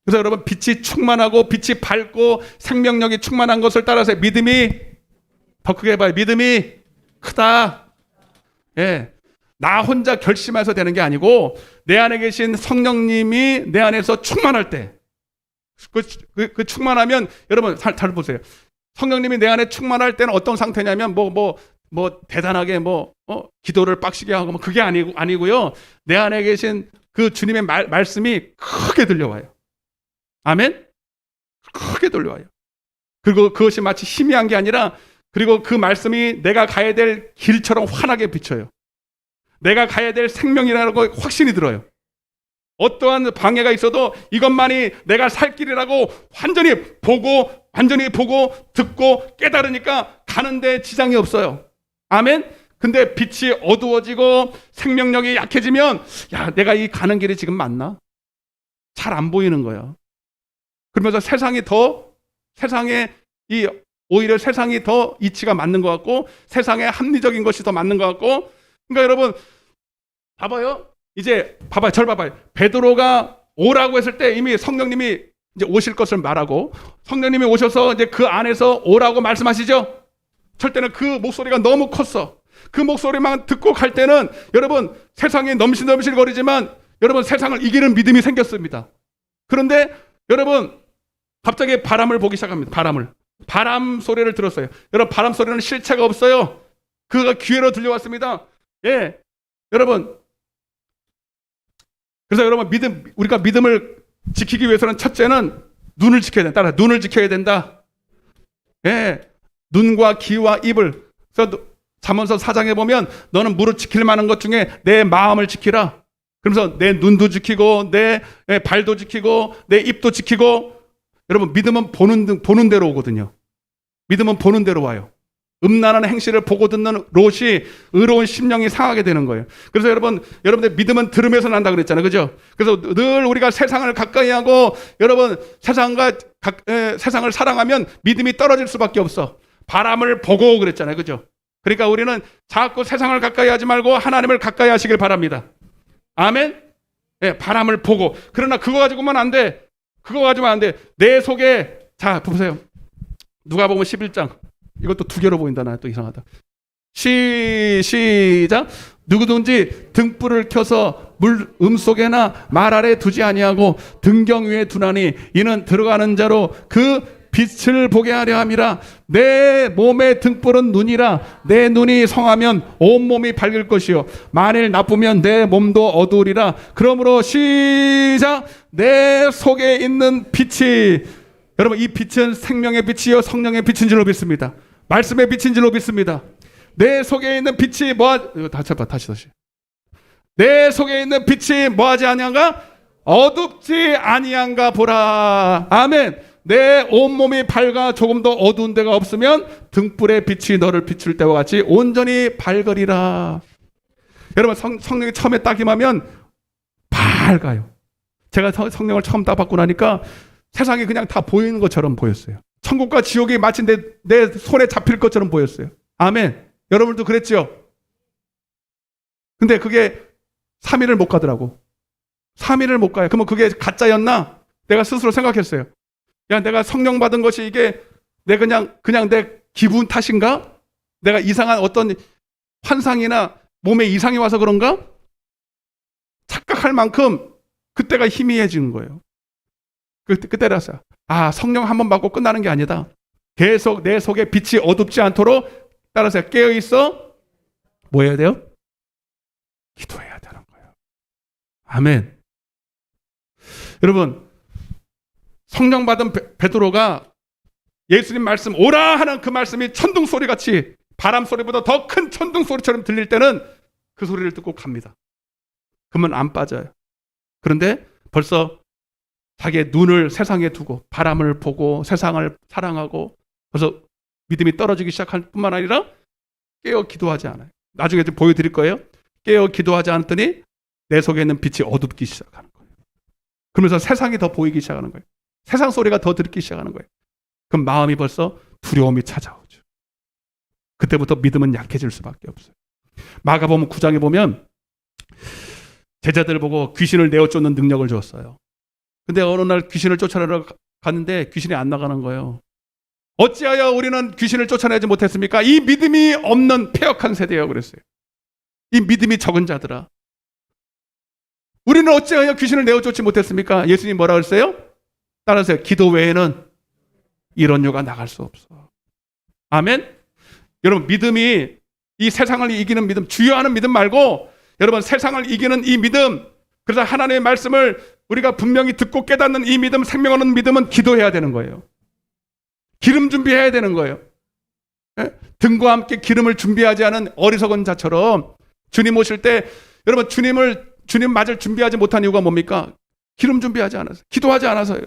그래서 여러분, 빛이 충만하고 빛이 밝고 생명력이 충만한 것을 따라서 믿음이, 더 크게 해봐요, 믿음이 크다. 나 혼자 결심해서 되는 게 아니고 내 안에 계신 성령님이 내 안에서 충만할 때, 그 충만하면 여러분 잘 보세요. 성령님이 내 안에 충만할 때는 어떤 상태냐면 대단하게 기도를 빡시게 하고 그게 아니고요. 내 안에 계신 그 주님의 말씀이 크게 들려와요. 아멘? 크게 들려와요. 그리고 그것이 마치 희미한 게 아니라, 그리고 그 말씀이 내가 가야 될 길처럼 환하게 비쳐요. 내가 가야 될 생명이라는 거 확신이 들어요. 어떠한 방해가 있어도 이것만이 내가 살 길이라고 완전히 보고 듣고 깨달으니까 가는데 지장이 없어요. 아멘? 근데 빛이 어두워지고 생명력이 약해지면, 야, 내가 이 가는 길이 지금 맞나? 잘 안 보이는 거야. 그러면서 오히려 세상이 더 이치가 맞는 것 같고 세상의 합리적인 것이 더 맞는 것 같고. 그러니까 여러분 봐봐요. 이제 봐봐요. 절 봐봐요. 베드로가 오라고 했을 때 이미 성령님이 이제 오실 것을 말하고 성령님이 오셔서 이제 그 안에서 오라고 말씀하시죠. 절 때는 그 목소리가 너무 컸어. 그 목소리만 듣고 갈 때는 여러분 세상이 넘실넘실거리지만 여러분 세상을 이기는 믿음이 생겼습니다. 그런데 여러분 갑자기 바람을 보기 시작합니다. 바람 소리를 들었어요. 여러분 바람 소리는 실체가 없어요. 그가 귀에로 들려왔습니다. 예, 여러분. 그래서 여러분 우리가 믿음을 지키기 위해서는 첫째는 눈을 지켜야 된다. 따라 눈을 지켜야 된다. 예, 눈과 귀와 입을. 그래서 잠언서 4장에 보면 너는 무릇 지킬 만한 것 중에 내 마음을 지키라. 그러면서 내 눈도 지키고 내 발도 지키고 내 입도 지키고. 여러분 믿음은 보는 대로 오거든요. 믿음은 보는 대로 와요. 음란한 행실을 보고 듣는 롯이 의로운 심령이 상하게 되는 거예요. 그래서 여러분들 믿음은 들음에서 난다 그랬잖아요. 그죠? 그래서 늘 우리가 세상을 가까이 하고 여러분 세상을 사랑하면 믿음이 떨어질 수밖에 없어. 바람을 보고 그랬잖아요. 그죠? 그러니까 우리는 자꾸 세상을 가까이 하지 말고 하나님을 가까이 하시길 바랍니다. 아멘? 예, 바람을 보고. 그러나 그거 가지고만 안 돼. 내 속에, 자, 보세요. 누가복음 11장. 이것도 두 개로 보인다. 나 또 이상하다. 시작. 누구든지 등불을 켜서 물 속에나 말 아래 두지 아니하고 등경 위에 두나니 이는 들어가는 자로 그 빛을 보게 하려 함이라. 내 몸의 등불은 눈이라. 내 눈이 성하면 온몸이 밝을 것이요 만일 나쁘면 내 몸도 어두우리라. 그러므로 시작. 내 속에 있는 빛이, 여러분 이 빛은 생명의 빛이요 성령의 빛인 줄로 믿습니다. 말씀의 빛인 줄로 믿습니다. 내 속에 있는 빛이 다시. 내 속에 있는 빛이 뭐하지 아니한가? 어둡지 아니한가 보라. 아멘. 내 온몸이 밝아 조금도 어두운 데가 없으면 등불의 빛이 너를 비출 때와 같이 온전히 밝으리라. 여러분 성령이 처음에 딱 임하면 밝아요. 제가 성령을 처음 딱 받고 나니까 세상이 그냥 다 보이는 것처럼 보였어요. 천국과 지옥이 마치 내 손에 잡힐 것처럼 보였어요. 아멘. 여러분도 그랬죠? 근데 그게 3일을 못 가더라고. 3일을 못 가요. 그러면 그게 가짜였나? 내가 스스로 생각했어요. 야, 내가 성령 받은 것이 이게 내 그냥 내 기분 탓인가? 내가 이상한 어떤 환상이나 몸에 이상이 와서 그런가? 착각할 만큼 그때가 희미해지는 거예요. 그때라서 성령 한 번 받고 끝나는 게 아니다. 계속 내 속에 빛이 어둡지 않도록 따라서 깨어 있어. 뭐 해야 돼요? 기도해야 되는 거예요. 아멘. 여러분 성령 받은 베드로가 예수님 말씀 오라 하는 그 말씀이 천둥 소리 같이 바람 소리보다 더 큰 천둥 소리처럼 들릴 때는 그 소리를 듣고 갑니다. 그러면 안 빠져요. 그런데 벌써 자기의 눈을 세상에 두고 바람을 보고 세상을 사랑하고 그래서 믿음이 떨어지기 시작할 뿐만 아니라 깨어 기도하지 않아요. 나중에 좀 보여드릴 거예요. 깨어 기도하지 않았더니 내 속에 있는 빛이 어둡기 시작하는 거예요. 그러면서 세상이 더 보이기 시작하는 거예요. 세상 소리가 더 듣기 시작하는 거예요. 그럼 마음이 벌써 두려움이 찾아오죠. 그때부터 믿음은 약해질 수밖에 없어요. 마가복음 9장에 보면 제자들을 보고 귀신을 내어 쫓는 능력을 주었어요. 근데 어느 날 귀신을 쫓아내러 갔는데 귀신이 안 나가는 거예요. 어찌하여 우리는 귀신을 쫓아내지 못했습니까? 이 믿음이 없는 패역한 세대예요. 그랬어요. 이 믿음이 적은 자들아. 우리는 어찌하여 귀신을 내어 쫓지 못했습니까? 예수님 뭐라 그랬어요? 따라서요. 기도 외에는 이런 유가 나갈 수 없어. 아멘? 여러분 믿음이 이 세상을 이기는 믿음, 주요하는 믿음 말고 여러분 세상을 이기는 이 믿음, 그래서 하나님의 말씀을 우리가 분명히 듣고 깨닫는 이 믿음, 생명 얻는 믿음은 기도해야 되는 거예요. 기름 준비해야 되는 거예요. 등과 함께 기름을 준비하지 않은 어리석은 자처럼 주님 오실 때 여러분 주님 맞을 준비하지 못한 이유가 뭡니까? 기름 준비하지 않아서, 기도하지 않아서요.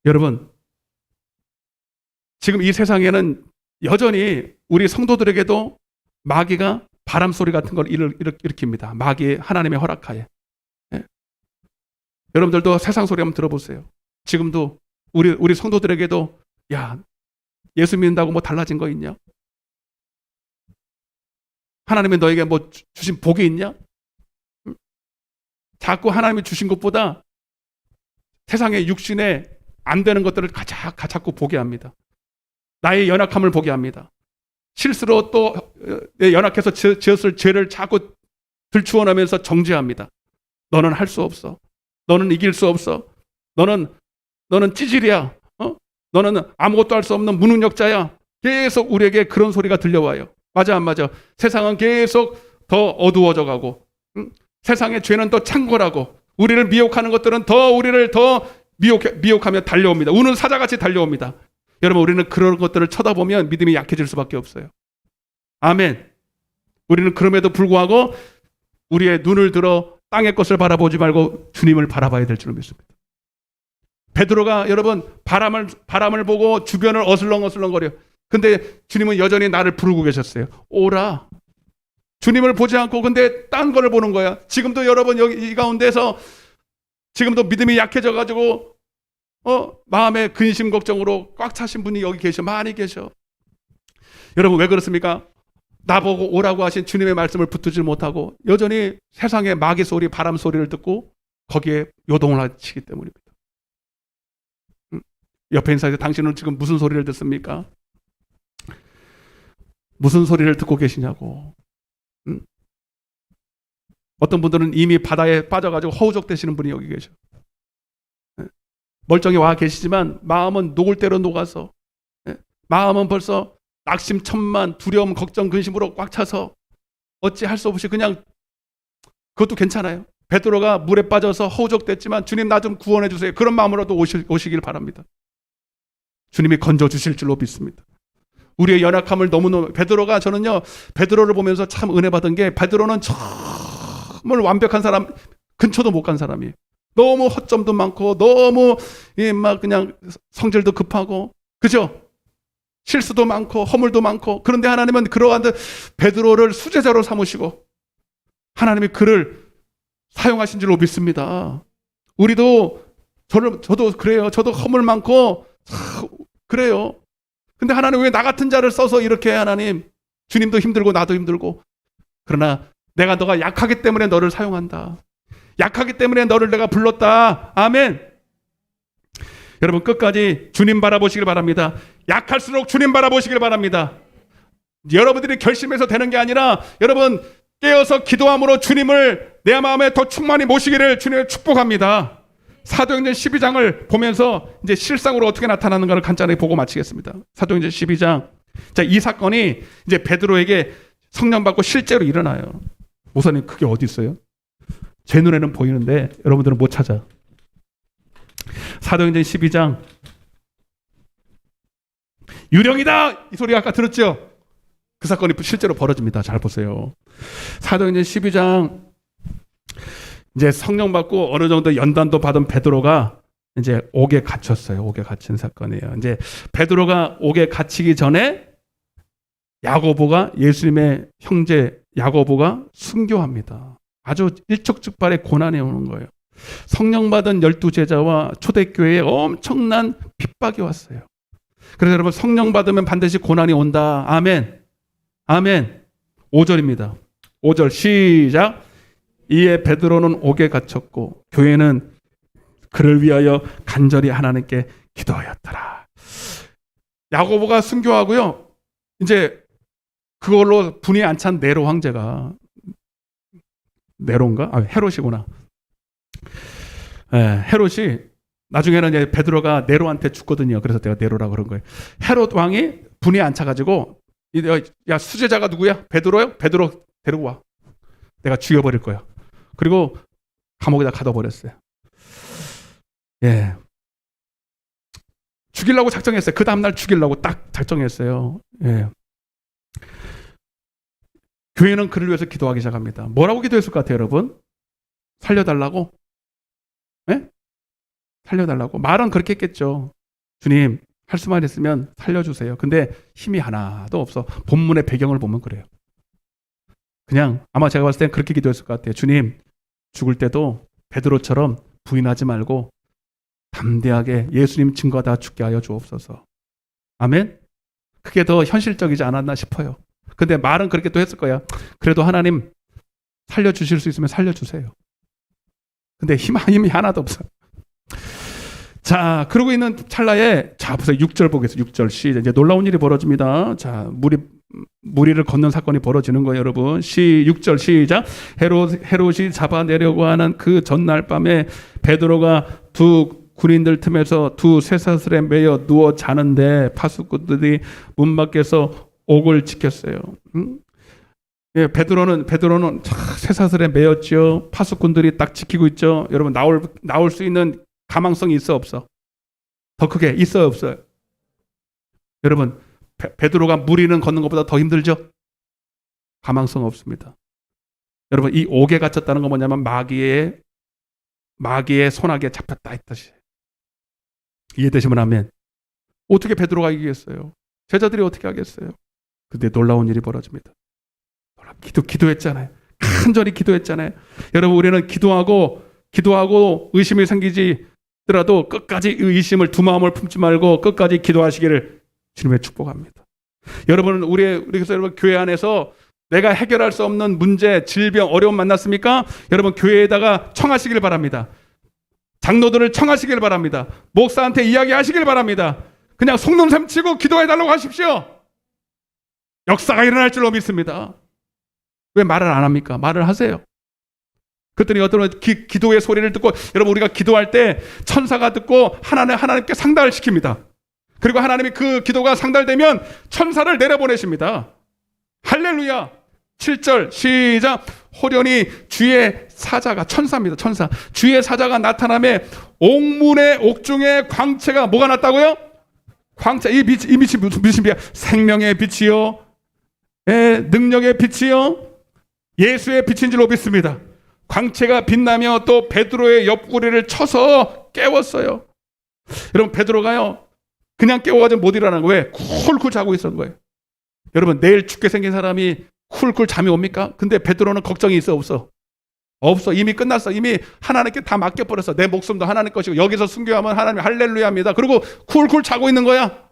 여러분 지금 이 세상에는 여전히 우리 성도들에게도 마귀가 바람 소리 같은 걸 일으킵니다. 마귀의 하나님의 허락하에. 예? 여러분들도 세상 소리 한번 들어보세요. 지금도 우리 성도들에게도 야 예수 믿는다고 뭐 달라진 거 있냐? 하나님이 너에게 뭐 주신 복이 있냐? 자꾸 하나님이 주신 것보다 세상의 육신에 안 되는 것들을 자꾸 보게 합니다. 나의 연약함을 보게 합니다. 실수로 또 연약해서 지었을 죄를 자꾸 들추어내면서 정죄합니다. 너는 할 수 없어. 너는 이길 수 없어. 너는 찌질이야. 너는 아무것도 할 수 없는 무능력자야. 계속 우리에게 그런 소리가 들려와요. 맞아 안 맞아? 세상은 계속 더 어두워져 가고, 세상의 죄는 더 창궐하고, 우리를 미혹하는 것들은 우리를 더 미혹하며 달려옵니다. 우는 사자같이 달려옵니다. 여러분, 우리는 그런 것들을 쳐다보면 믿음이 약해질 수밖에 없어요. 아멘. 우리는 그럼에도 불구하고 우리의 눈을 들어 땅의 것을 바라보지 말고 주님을 바라봐야 될 줄 믿습니다. 베드로가 여러분 바람을 보고 주변을 어슬렁어슬렁거려. 근데 주님은 여전히 나를 부르고 계셨어요. 오라. 주님을 보지 않고 근데 딴 거를 보는 거야. 지금도 여러분 여기 이 가운데서 지금도 믿음이 약해져 가지고 마음에 근심 걱정으로 꽉 차신 분이 여기 계셔. 많이 계셔. 여러분 왜 그렇습니까? 나보고 오라고 하신 주님의 말씀을 붙들지 못하고 여전히 세상의 마귀 소리, 바람 소리를 듣고 거기에 요동을 하시기 때문입니다. 옆에 인사해서 당신은 지금 무슨 소리를 듣습니까? 무슨 소리를 듣고 계시냐고. 어떤 분들은 이미 바다에 빠져가지고 허우적대시는 분이 여기 계셔. 멀쩡히 와 계시지만 마음은 녹을 대로 녹아서, 마음은 벌써 낙심천만, 두려움, 걱정, 근심으로 꽉 차서 어찌 할 수 없이 그냥, 그것도 괜찮아요. 베드로가 물에 빠져서 허우적댔지만 주님 나 좀 구원해 주세요. 그런 마음으로도 오시길 바랍니다. 주님이 건져 주실 줄로 믿습니다. 우리의 연약함을 너무너무, 저는요 베드로를 보면서 참 은혜 받은 게, 베드로는 정말 완벽한 사람, 근처도 못 간 사람이에요. 너무 허점도 많고 너무 막 그냥 성질도 급하고, 그죠? 실수도 많고 허물도 많고. 그런데 하나님은 그러한 베드로를 수제자로 삼으시고 하나님이 그를 사용하신 줄로 믿습니다. 우리도 저도 그래요. 저도 허물 많고 그래요. 근데 하나님 왜 나 같은 자를 써서 이렇게 해? 하나님, 주님도 힘들고 나도 힘들고. 그러나 너가 약하기 때문에 너를 사용한다. 약하기 때문에 너를 내가 불렀다. 아멘. 여러분 끝까지 주님 바라보시길 바랍니다. 약할수록 주님 바라보시길 바랍니다. 여러분들이 결심해서 되는 게 아니라 여러분 깨어서 기도함으로 주님을 내 마음에 더 충만히 모시기를 주님을 축복합니다. 사도행전 12장을 보면서 이제 실상으로 어떻게 나타나는가를 간단히 보고 마치겠습니다. 사도행전 12장. 자, 이 사건이 이제 베드로에게 성령 받고 실제로 일어나요. 목사님 그게 어디 있어요? 제 눈에는 보이는데 여러분들은 못 찾아. 사도행전 12장. 유령이다! 이 소리 아까 들었죠? 그 사건이 실제로 벌어집니다. 잘 보세요. 사도행전 12장. 이제 성령 받고 어느 정도 연단도 받은 베드로가 이제 옥에 갇혔어요. 옥에 갇힌 사건이에요. 이제 베드로가 옥에 갇히기 전에 야고보가, 예수님의 형제 야고보가 순교합니다. 아주 일촉즉발의 고난이 오는 거예요. 성령 받은 12제자와 초대교회에 엄청난 핍박이 왔어요. 그래서 여러분 성령 받으면 반드시 고난이 온다. 아멘. 아멘. 5절입니다. 5절 시작. 이에 베드로는 옥에 갇혔고 교회는 그를 위하여 간절히 하나님께 기도하였더라. 야고보가 순교하고요. 이제 그걸로 분이 안 찬 네로 황제가, 네로인가? 헤롯이구나. 헤롯이 나중에는 이제 베드로가 네로한테 죽거든요. 그래서 내가 네로라고 그런 거예요. 헤롯 왕이 분이 안 차가지고 야 수제자가 누구야? 베드로요? 베드로 데리고 와. 내가 죽여버릴 거야. 그리고 감옥에다 가둬버렸어요. 예. 죽이려고 작정했어요. 그 다음날 죽이려고 딱 작정했어요. 예. 교회는 그를 위해서 기도하기 시작합니다. 뭐라고 기도했을 것 같아요, 여러분? 살려달라고? 예? 살려달라고. 말은 그렇게 했겠죠. 주님, 할 수만 있으면 살려주세요. 근데 힘이 하나도 없어. 본문의 배경을 보면 그래요. 그냥 아마 제가 봤을 땐 그렇게 기도했을 것 같아요. 주님, 죽을 때도 베드로처럼 부인하지 말고 담대하게 예수님 증거하다 죽게 하여 주옵소서. 아멘? 그게 더 현실적이지 않았나 싶어요. 근데 말은 그렇게 또 했을 거야. 그래도 하나님 살려주실 수 있으면 살려주세요. 근데 힘이 하나도 없어요. 자, 그러고 있는 찰나에, 자, 보세요. 6절 보겠습니다. 6절 시작. 이제 놀라운 일이 벌어집니다. 자, 무리를 걷는 사건이 벌어지는 거예요, 여러분. 6절 시작. 헤롯이 잡아내려고 하는 그 전날 밤에 베드로가 두 군인들 틈에서 두 쇠사슬에 매여 누워 자는데 파수꾼들이 문 밖에서 옥을 지켰어요. 예, 베드로는 쇠사슬에 매였죠. 파수꾼들이 딱 지키고 있죠. 여러분, 나올 수 있는 가망성이 있어 없어? 더 크게 있어요 없어요? 여러분, 베드로가 무리는 걷는 것보다 더 힘들죠? 가망성 없습니다. 여러분, 이 옥에 갇혔다는 건 뭐냐면 마귀의 손아귀에 잡혔다 이 뜻이에요. 이해되시면 아멘. 어떻게 베드로가 이기겠어요? 제자들이 어떻게 하겠어요? 근데 놀라운 일이 벌어집니다. 기도했잖아요. 간절히 기도했잖아요. 여러분, 우리는 기도하고 의심이 생기지더라도 끝까지 의심을, 두 마음을 품지 말고 끝까지 기도하시기를 주님의 축복합니다. 여러분, 그래서 여러분, 교회 안에서 내가 해결할 수 없는 문제, 질병, 어려움 만났습니까? 여러분, 교회에다가 청하시길 바랍니다. 장로들을 청하시길 바랍니다. 목사한테 이야기하시길 바랍니다. 그냥 속눈썹 치고 기도해달라고 하십시오. 역사가 일어날 줄로 믿습니다. 왜 말을 안 합니까? 말을 하세요. 그랬더니 어떤 기도의 소리를 듣고, 여러분, 우리가 기도할 때 천사가 듣고 하나님께 상달을 시킵니다. 그리고 하나님이 그 기도가 상달되면 천사를 내려보내십니다. 할렐루야. 7절 시작. 호련히 주의 사자가, 천사입니다. 천사. 주의 사자가 나타나매 옥문의 옥중에 광채가 뭐가 났다고요? 광채. 이 빛이 무슨 빛이야? 생명의 빛이요, 능력의 빛이요, 예수의 빛인 줄로 믿습니다. 광채가 빛나며 또 베드로의 옆구리를 쳐서 깨웠어요. 여러분, 베드로가요 그냥 깨워가지고 못 일어나는 거예요. 쿨쿨 자고 있었던 거예요. 여러분, 내일 죽게 생긴 사람이 쿨쿨 잠이 옵니까? 근데 베드로는 걱정이 있어 없어? 없어. 이미 끝났어. 이미 하나님께 다 맡겨버렸어. 내 목숨도 하나님 것이고 여기서 순교하면 하나님 할렐루야 합니다. 그리고 쿨쿨 자고 있는 거야.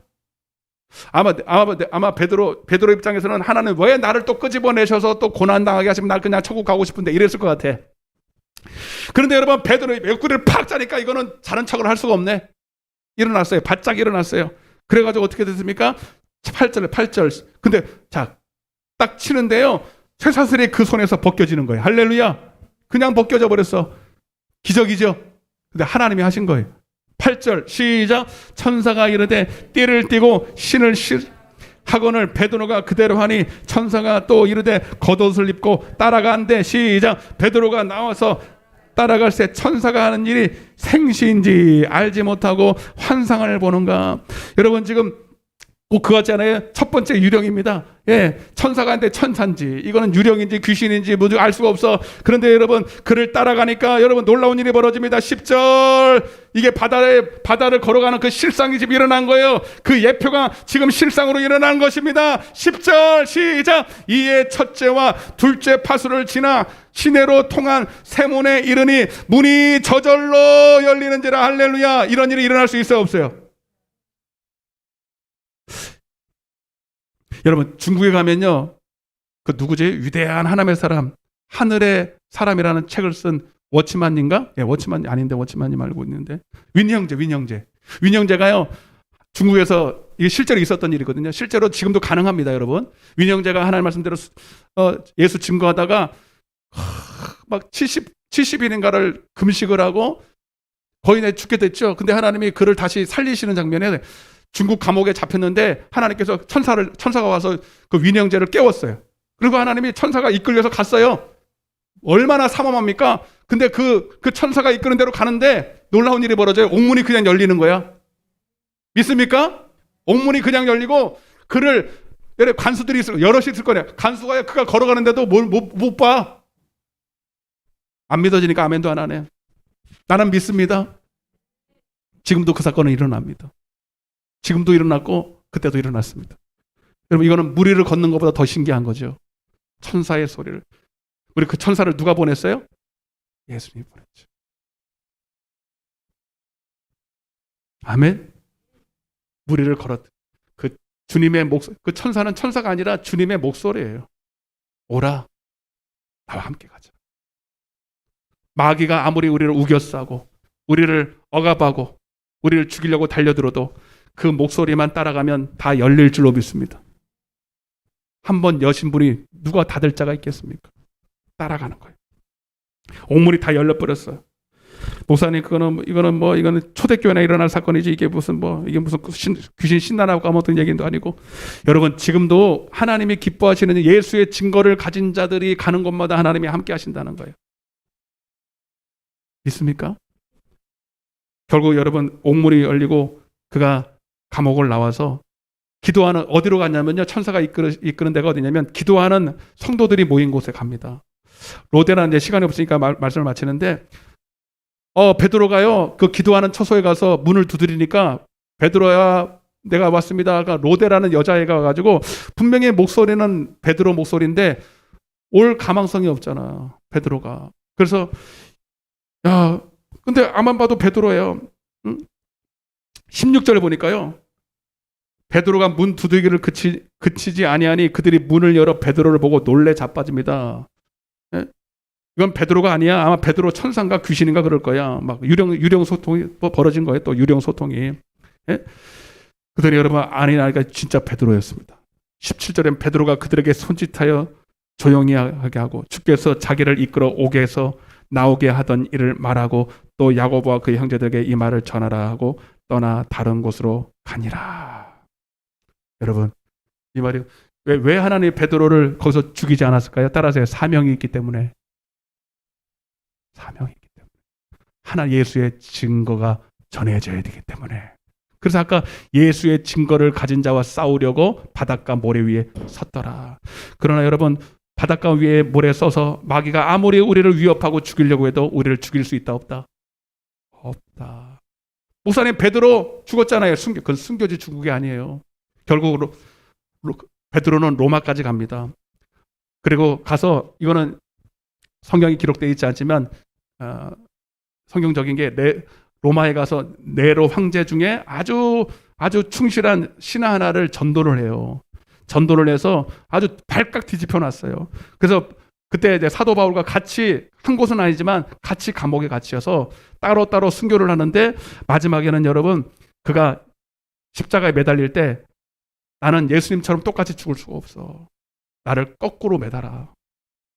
아마 베드로 입장에서는 하나님 왜 나를 또 끄집어내셔서 또 고난당하게 하시면 날 그냥 천국 가고 싶은데 이랬을 것 같아. 그런데 여러분, 베드로의 옆구리를 팍 짜니까 이거는 자는 척을 할 수가 없네. 일어났어요. 바짝 일어났어요. 그래가지고 어떻게 됐습니까? 8절. 근데 자, 딱 치는데요, 쇠사슬이 그 손에서 벗겨지는 거예요. 할렐루야. 그냥 벗겨져 버렸어. 기적이죠. 근데 하나님이 하신 거예요. 8절 시작. 천사가 이르되 띠를 띠고 신을 하거늘 베드로가 그대로 하니 천사가 또 이르되 겉옷을 입고 따라간대. 시작. 베드로가 나와서 따라갈새 천사가 하는 일이 생시인지 알지 못하고 환상을 보는가. 여러분, 지금 꼭 그거 같잖아요. 첫 번째 유령입니다. 예, 천사가 한데 천사인지 이거는 유령인지 귀신인지 뭐지 알 수가 없어. 그런데 여러분, 그를 따라가니까 여러분 놀라운 일이 벌어집니다. 10절. 이게 바다를 걸어가는 그 실상이 지금 일어난 거예요. 그 예표가 지금 실상으로 일어난 것입니다. 10절 시작. 이에 첫째와 둘째 파수를 지나 시내로 통한 세문에 이르니 문이 저절로 열리는지라. 할렐루야. 이런 일이 일어날 수 있어요 없어요? 여러분, 중국에 가면요, 그 누구지? 위대한 하나님의 사람, 하늘의 사람이라는 책을 쓴 워치만인가? 예, 워치만이 아닌데 워치만님 알고 있는데 윈형제가요, 중국에서 이게 실제로 있었던 일이거든요. 실제로 지금도 가능합니다, 여러분. 윈형제가 하나님 말씀대로 예수 증거하다가 막 70일인가를 금식을 하고 거의 죽게 됐죠. 근데 하나님이 그를 다시 살리시는 장면에 중국 감옥에 잡혔는데 하나님께서 천사가 와서 그 윈형제를 깨웠어요. 그리고 하나님이 천사가 이끌려서 갔어요. 얼마나 삼엄합니까? 근데 그 천사가 이끄는 대로 가는데 놀라운 일이 벌어져요. 옥문이 그냥 열리는 거야. 믿습니까? 옥문이 그냥 열리고 그를 관수들이 여럿이 있을 거냐. 관수가 그가 걸어가는데도 못 봐. 안 믿어지니까 아멘도 안 하네. 나는 믿습니다. 지금도 그 사건은 일어납니다. 지금도 일어났고 그때도 일어났습니다. 여러분, 이거는 무리를 걷는 것보다 더 신기한 거죠. 천사의 소리를. 우리 그 천사를 누가 보냈어요? 예수님이 보냈죠. 아멘. 무리를 걸었. 그 주님의 목소리. 그 천사는 천사가 아니라 주님의 목소리예요. 오라, 나와 함께 가자. 마귀가 아무리 우리를 우겨싸고 우리를 억압하고 우리를 죽이려고 달려들어도 그 목소리만 따라가면 다 열릴 줄로 믿습니다. 한번 여신 분이 누가 닫을 자가 있겠습니까? 따라가는 거예요. 옥문이 다 열려버렸어요. 목사님, 이거는 초대교회나 일어날 사건이지, 이게 무슨 귀신 신나라고 까먹던 얘기도 아니고. 여러분, 지금도 하나님이 기뻐하시는 예수의 증거를 가진 자들이 가는 곳마다 하나님이 함께 하신다는 거예요. 믿습니까? 결국 여러분, 옥문이 열리고 그가 감옥을 나와서 기도하는, 어디로 갔냐면요, 천사가 이끄는 데가 어디냐면 기도하는 성도들이 모인 곳에 갑니다. 로데라는, 이제 시간이 없으니까 말씀을 마치는데, 베드로가요, 그 기도하는 처소에 가서 문을 두드리니까, 베드로야, 내가 왔습니다. 그러니까 로데라는 여자애가 와가지고, 분명히 목소리는 베드로 목소리인데 올 가망성이 없잖아, 베드로가. 그래서 야, 근데 아만 봐도 베드로예요. 응? 16절에 보니까요, 베드로가 문 두들기를 그치지 아니하니 그들이 문을 열어 베드로를 보고 놀래 자빠집니다. 예? 이건 베드로가 아니야. 아마 베드로 천사인가 귀신인가 그럴 거야. 막 유령 소통이 벌어진 거예요. 또 유령 소통이. 예? 그들이 여러분 아니니까 진짜 베드로였습니다. 17절엔 베드로가 그들에게 손짓하여 조용히 하게 하고 주께서 자기를 이끌어 오게 해서 나오게 하던 일을 말하고 또 야고보와 그의 형제들에게 이 말을 전하라 하고 떠나 다른 곳으로 가니라. 여러분, 이 말이 왜 하나님이 베드로를 거기서 죽이지 않았을까요? 따라서 사명이 있기 때문에. 사명이 있기 때문에. 하나 예수의 증거가 전해져야 되기 때문에. 그래서 아까 예수의 증거를 가진 자와 싸우려고 바닷가 모래 위에 섰더라. 그러나 여러분, 바닷가 위에 모래 써서 마귀가 아무리 우리를 위협하고 죽이려고 해도 우리를 죽일 수 있다 없다? 없다. 목사님, 베드로 죽었잖아요. 그건 숨겨진 죽은 게 아니에요. 결국 베드로는 로마까지 갑니다. 그리고 가서, 이거는 성경이 기록되어 있지 않지만 성경적인 게, 로마에 가서 네로 황제 중에 아주 충실한 신하 하나를 전도를 해요. 전도를 해서 아주 발칵 뒤집혀 놨어요. 그래서 그때 이제 사도 바울과 같이, 한 곳은 아니지만 같이 감옥에 갇혀서 따로따로 순교를 하는데, 마지막에는 여러분, 그가 십자가에 매달릴 때 나는 예수님처럼 똑같이 죽을 수가 없어. 나를 거꾸로 매달아.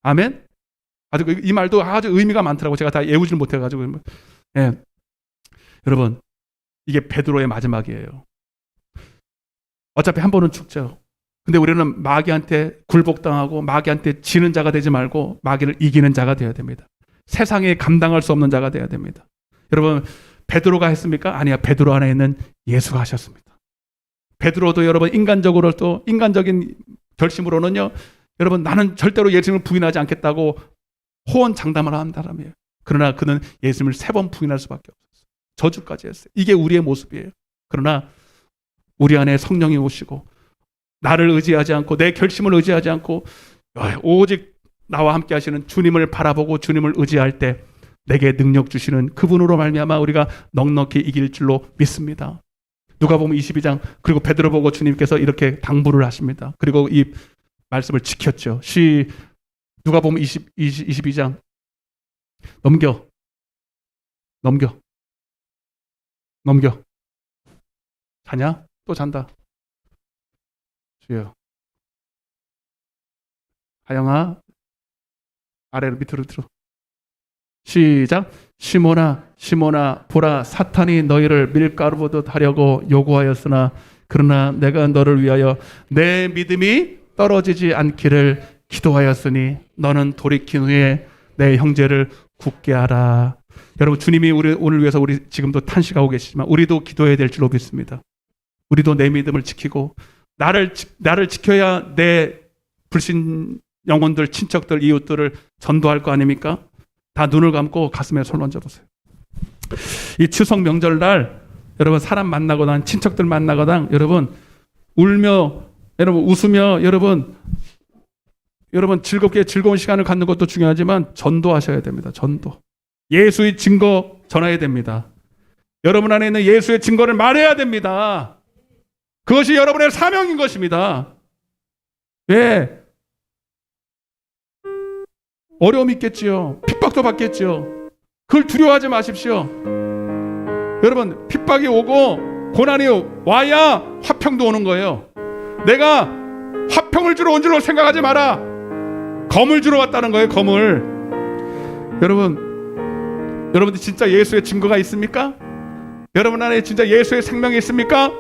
아멘? 아주 이 말도 아주 의미가 많더라고. 제가 다 외우질 못해가지고. 예. 여러분, 이게 베드로의 마지막이에요. 어차피 한 번은 죽죠. 근데 우리는 마귀한테 굴복당하고 마귀한테 지는 자가 되지 말고 마귀를 이기는 자가 되어야 됩니다. 세상에 감당할 수 없는 자가 되어야 됩니다. 여러분, 베드로가 했습니까? 아니야. 베드로 안에 있는 예수가 하셨습니다. 베드로도 여러분, 인간적인 결심으로는요, 여러분, 나는 절대로 예수님을 부인하지 않겠다고 호언장담을 한 사람이에요. 그러나 그는 예수님을 3번 부인할 수밖에 없었어요. 저주까지 했어요. 이게 우리의 모습이에요. 그러나 우리 안에 성령이 오시고 나를 의지하지 않고 내 결심을 의지하지 않고 오직 나와 함께 하시는 주님을 바라보고 주님을 의지할 때 내게 능력 주시는 그분으로 말미암아 우리가 넉넉히 이길 줄로 믿습니다. 누가복음 22장, 그리고 베드로 보고 주님께서 이렇게 당부를 하십니다. 그리고 이 말씀을 지켰죠. 누가복음 22장 넘겨. 자냐? 또 잔다. 주여. 하영아, 아래로 밑으로 들어. 시작. 시몬아, 보라, 사탄이 너희를 밀가루보듯 하려고 요구하였으나 그러나 내가 너를 위하여 내 믿음이 떨어지지 않기를 기도하였으니 너는 돌이킨 후에 내 형제를 굳게 하라. 여러분, 주님이 오늘 위해서 우리 지금도 탄식하고 계시지만 우리도 기도해야 될 줄로 믿습니다. 우리도 내 믿음을 지키고 나를 지켜야 내 불신 영혼들, 친척들, 이웃들을 전도할 거 아닙니까? 다 눈을 감고 가슴에 손 얹어보세요. 이 추석 명절날 여러분, 사람 만나거나 친척들 만나거나 여러분 울며, 여러분 웃으며, 여러분 즐겁게 즐거운 시간을 갖는 것도 중요하지만 전도하셔야 됩니다. 전도. 예수의 증거 전해야 됩니다. 여러분 안에 있는 예수의 증거를 말해야 됩니다. 그것이 여러분의 사명인 것입니다. 왜? 어려움이 있겠지요. 핍박도 받겠지요. 그걸 두려워하지 마십시오. 여러분, 핍박이 오고 고난이 와야 화평도 오는 거예요. 내가 화평을 주러 온 줄로 생각하지 마라. 검을 주러 왔다는 거예요. 검을. 여러분들 진짜 예수의 증거가 있습니까? 여러분 안에 진짜 예수의 생명이 있습니까?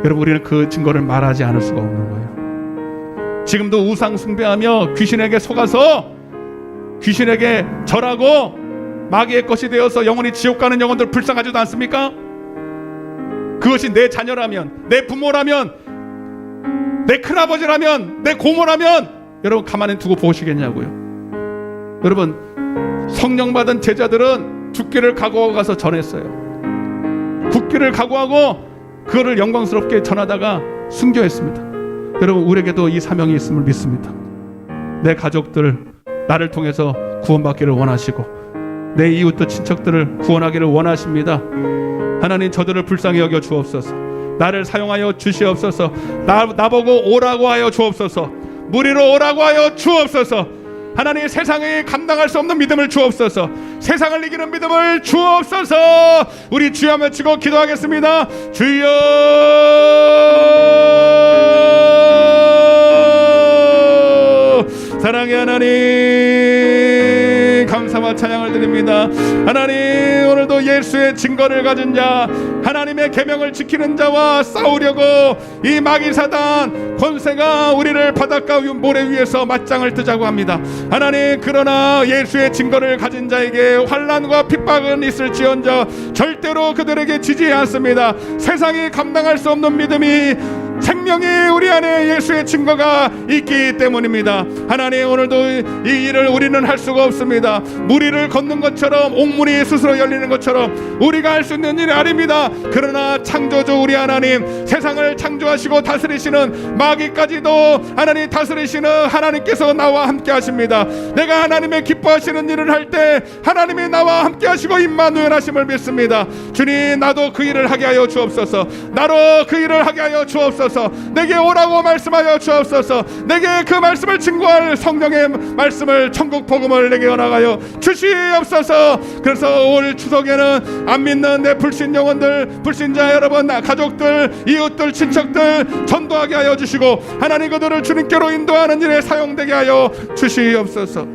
여러분, 우리는 그 증거를 말하지 않을 수가 없는 거예요. 지금도 우상 숭배하며 귀신에게 속아서 귀신에게 절하고 마귀의 것이 되어서 영원히 지옥 가는 영혼들 불쌍하지도 않습니까? 그것이 내 자녀라면, 내 부모라면, 내 큰아버지라면, 내 고모라면 여러분 가만히 두고 보시겠냐고요. 여러분, 성령 받은 제자들은 죽기를 각오하고 가서 전했어요. 죽기를 각오하고 그거를 영광스럽게 전하다가 순교했습니다. 여러분, 우리에게도 이 사명이 있음을 믿습니다. 내 가족들 나를 통해서 구원받기를 원하시고 내 이웃들 친척들을 구원하기를 원하십니다. 하나님, 저들을 불쌍히 여겨 주옵소서. 나를 사용하여 주시옵소서. 나보고 오라고 하여 주옵소서. 무리로 오라고 하여 주옵소서. 하나님, 세상에 감당할 수 없는 믿음을 주옵소서. 세상을 이기는 믿음을 주옵소서. 우리 주여 외치고 기도하겠습니다. 주여, 사랑의 하나님, 감사와 찬양을 드립니다. 하나님, 오늘도 예수의 증거를 가진 자, 하나님의 계명을 지키는 자와 싸우려고 이 마귀 사단 권세가 우리를 바닷가 모래 위에서 맞짱을 뜨자고 합니다. 하나님, 그러나 예수의 증거를 가진 자에게 환난과 핍박은 있을지언정 절대로 그들에게 지지 않습니다. 세상이 감당할 수 없는 믿음이, 생명이 우리 안에 예수의 증거가 있기 때문입니다. 하나님, 오늘도 이 일을 우리는 할 수가 없습니다. 무리를 걷는 것처럼, 옥문이 스스로 열리는 것처럼 우리가 할 수 있는 일이 아닙니다. 그러나 창조주 우리 하나님, 세상을 창조하시고 다스리시는 마귀까지도 하나님 다스리시는 하나님께서 나와 함께 하십니다. 내가 하나님의 기뻐하시는 일을 할 때 하나님이 나와 함께 하시고 임마누엘 하심을 믿습니다. 주님, 나도 그 일을 하게 하여 주옵소서. 나로 그 일을 하게 하여 주옵소서. 내게 오라고 말씀하여 주옵소서. 내게 그 말씀을 증거할 성령의 말씀을, 천국 복음을 내게 허락하여 주시옵소서. 그래서 올 추석에는 안 믿는 내 불신 영혼들, 불신자 여러분, 가족들, 이웃들, 친척들 전도하게 하여 주시고 하나님, 그들을 주님께로 인도하는 일에 사용되게 하여 주시옵소서.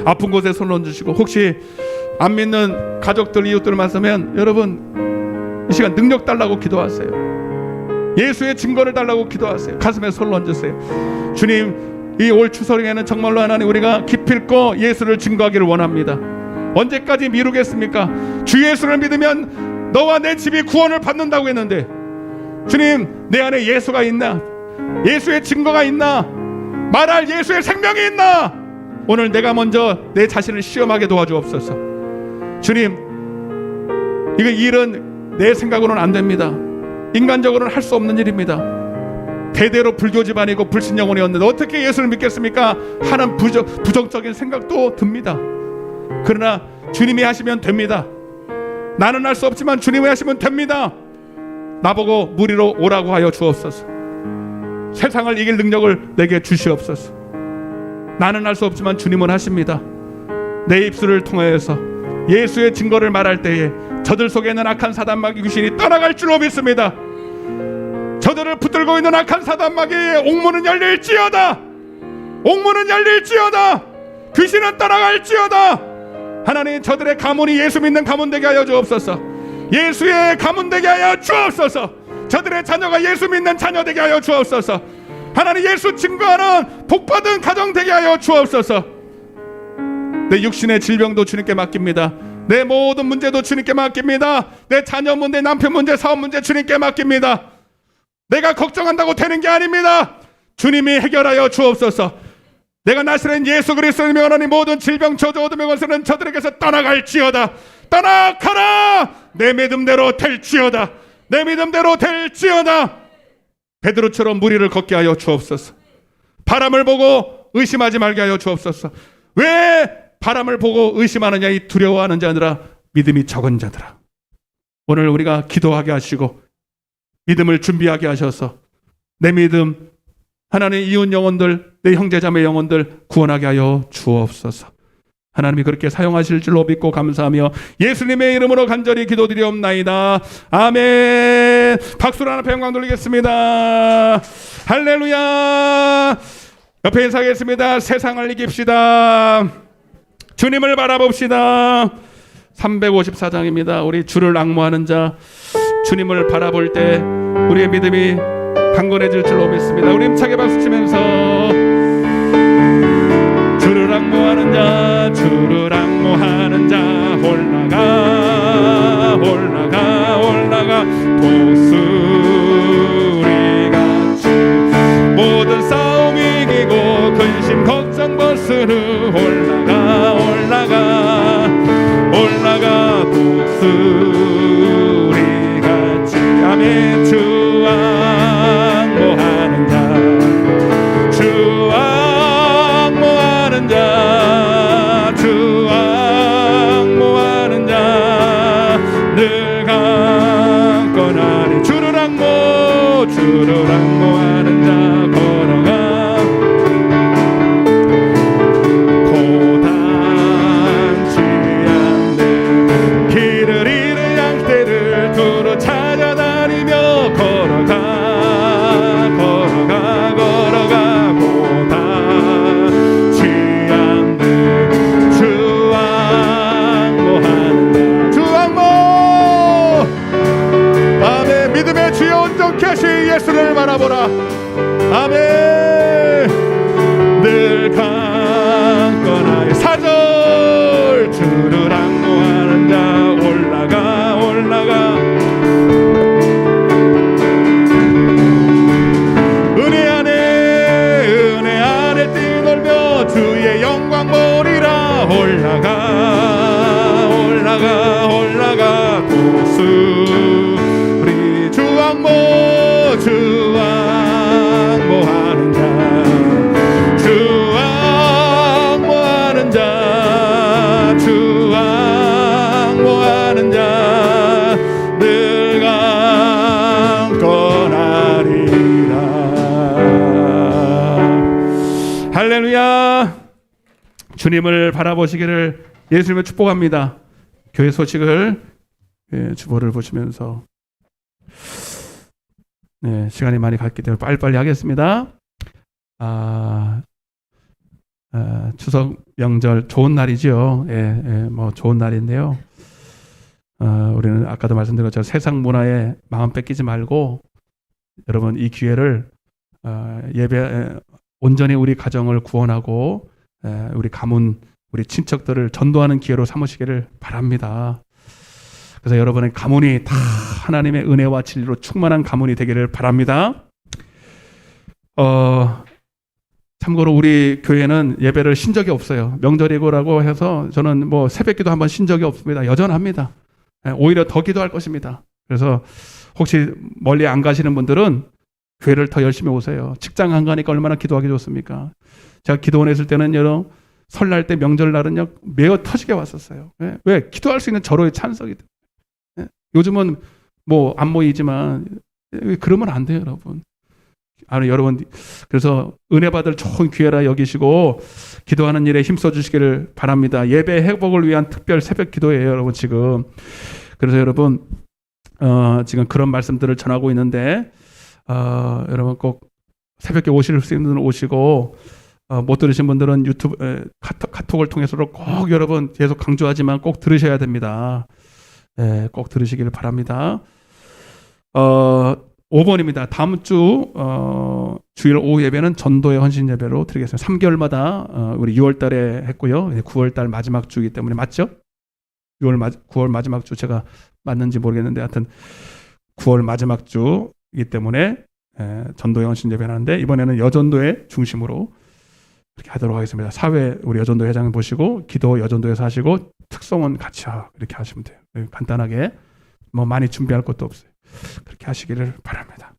아픈 곳에 손 얹으시고, 혹시 안 믿는 가족들, 이웃들 말씀하면 여러분 이 시간 능력 달라고 기도하세요. 예수의 증거를 달라고 기도하세요. 가슴에 손 얹으세요. 주님, 이 올 추석에는 정말로 하나님, 우리가 기필코 예수를 증거하기를 원합니다. 언제까지 미루겠습니까? 주 예수를 믿으면 너와 내 집이 구원을 받는다고 했는데, 주님, 내 안에 예수가 있나? 예수의 증거가 있나? 말할 예수의 생명이 있나? 오늘 내가 먼저 내 자신을 시험하게 도와주옵소서. 주님, 이거 일은 내 생각으로는 안 됩니다. 인간적으로는 할 수 없는 일입니다. 대대로 불교 집안이고 불신 영혼이었는데 어떻게 예수를 믿겠습니까? 하는 부정적인 생각도 듭니다. 그러나 주님이 하시면 됩니다. 나는 할 수 없지만 주님이 하시면 됩니다. 나보고 무리로 오라고 하여 주옵소서. 세상을 이길 능력을 내게 주시옵소서. 나는 할 수 없지만 주님은 하십니다. 내 입술을 통하여서 예수의 증거를 말할 때에 저들 속에 있는 악한 사단 마귀 귀신이 떠나갈 줄로 믿습니다. 저들을 붙들고 있는 악한 사단 마귀의 옥문은 열릴지어다. 옥문은 열릴지어다. 귀신은 떠나갈지어다. 하나님, 저들의 가문이 예수 믿는 가문 되게 하여 주옵소서. 예수의 가문 되게 하여 주옵소서. 저들의 자녀가 예수 믿는 자녀 되게 하여 주옵소서. 하나님, 예수 증거하는 복받은 가정 되게 하여 주옵소서. 내 육신의 질병도 주님께 맡깁니다. 내 모든 문제도 주님께 맡깁니다. 내 자녀 문제, 남편 문제, 사업 문제 주님께 맡깁니다. 내가 걱정한다고 되는 게 아닙니다. 주님이 해결하여 주옵소서. 내가 나시는 예수 그리스도의 명하니 모든 질병, 저주, 어둠의 권세는 저들에게서 떠나갈지어다. 떠나가라. 내 믿음대로 될지어다. 내 믿음대로 될지어다. 베드로처럼 무리를 걷게 하여 주옵소서. 바람을 보고 의심하지 말게 하여 주옵소서. 왜 바람을 보고 의심하느냐? 이 두려워하는 자들아, 믿음이 적은 자들아, 오늘 우리가 기도하게 하시고 믿음을 준비하게 하셔서 내 믿음, 하나님의 이웃 영혼들, 내 형제자매 영혼들 구원하게 하여 주옵소서. 하나님이 그렇게 사용하실 줄로 믿고 감사하며 예수님의 이름으로 간절히 기도드리옵나이다. 아멘. 박수로 하나 평강 돌리겠습니다. 할렐루야. 옆에 인사하겠습니다. 세상을 이깁시다. 주님을 바라봅시다. 354장입니다. 우리 주를 앙모하는 자, 주님을 바라볼 때 우리의 믿음이 강건해질 줄로 믿습니다. 우리 힘차게 박수치면서 주를 앙모하는 자, 주를 앙모하는 자, 올라가 올라가 올라가 독수리같이 모든 싸움 이기고 근심 걱정 벗으러 올라가 올라가 올라가 독수리같이. 아멘. 주 앙모하는 자, 주 앙모하는 자, 주 앙모하는 자, 늘 강건하리. 주를 앙모하는 자, 걸어가 고단치 않네. 길을 잃은 양떼를 두루 찾아다니며 걸어가 고단치 않네. 주 앙모하는 자, 주 앙모. 아멘. 믿음의 주여 온전케 하신 예수를 바라보라. 아멘. 늘 강건하여 4절 주를 앙모하는 자, 올라가 올라가 은혜 안에 뛰놀며 주의 영광 보리라. 올라가 올라가 올라가 독수리. 주 앙모하는 자, 주 앙모하는 자, 주 앙모하는 자, 늘 강건하리라. 할렐루야. 주님을 바라보시기를 예수님을 축복합니다. 교회 소식을 주보를 보시면서 시간이 많이 갔기 때문에 빨리빨리 하겠습니다. 추석 명절 좋은 날이죠. 뭐 좋은 날인데요. 우리는 아까도 말씀드린 것처럼 세상 문화에 마음 뺏기지 말고 여러분 이 기회를 예배 온전히 우리 가정을 구원하고 우리 가문, 우리 친척들을 전도하는 기회로 삼으시기를 바랍니다. 그래서 여러분의 가문이 다 하나님의 은혜와 진리로 충만한 가문이 되기를 바랍니다. 참고로 우리 교회는 예배를 쉰 적이 없어요. 명절이고라고 해서 저는 뭐 새벽기도 한번 쉰 적이 없습니다. 여전합니다. 오히려 더 기도할 것입니다. 그래서 혹시 멀리 안 가시는 분들은 교회를 더 열심히 오세요. 직장 안 가니까 얼마나 기도하기 좋습니까? 제가 기도원에 있을 때는 여러분 설날 때 명절날은요 매어 터지게 왔었어요. 왜? 기도할 수 있는 절호의 찬석이 돼요. 요즘은 뭐 안 모이지만 그러면 안 돼요, 여러분. 여러분 그래서 은혜 받을 좋은 기회라 여기시고 기도하는 일에 힘써 주시기를 바랍니다. 예배 회복을 위한 특별 새벽 기도예요, 여러분 지금. 그래서 여러분 지금 그런 말씀들을 전하고 있는데 여러분 꼭 새벽에 오실 수 있는 분들은 오시고 못 들으신 분들은 유튜브 카톡을 통해서도 꼭 여러분 계속 강조하지만 꼭 들으셔야 됩니다. 꼭 들으시기를 바랍니다. 5번입니다. 다음 주 주일 오후 예배는 전도의 헌신 예배로 드리겠습니다. 3개월마다 우리 6월 달에 했고요. 9월 달 마지막 주이기 때문에 맞죠? 9월 마지막 주 제가 맞는지 모르겠는데 하여튼 9월 마지막 주이기 때문에 전도의 헌신 예배를 하는데 이번에는 여전도의 중심으로 이렇게 하도록 하겠습니다. 사회 우리 여전도 회장을 보시고 기도 여전도에서 하시고 특성은 같이 이렇게 하시면 돼요. 간단하게 뭐 많이 준비할 것도 없어요. 그렇게 하시기를 바랍니다.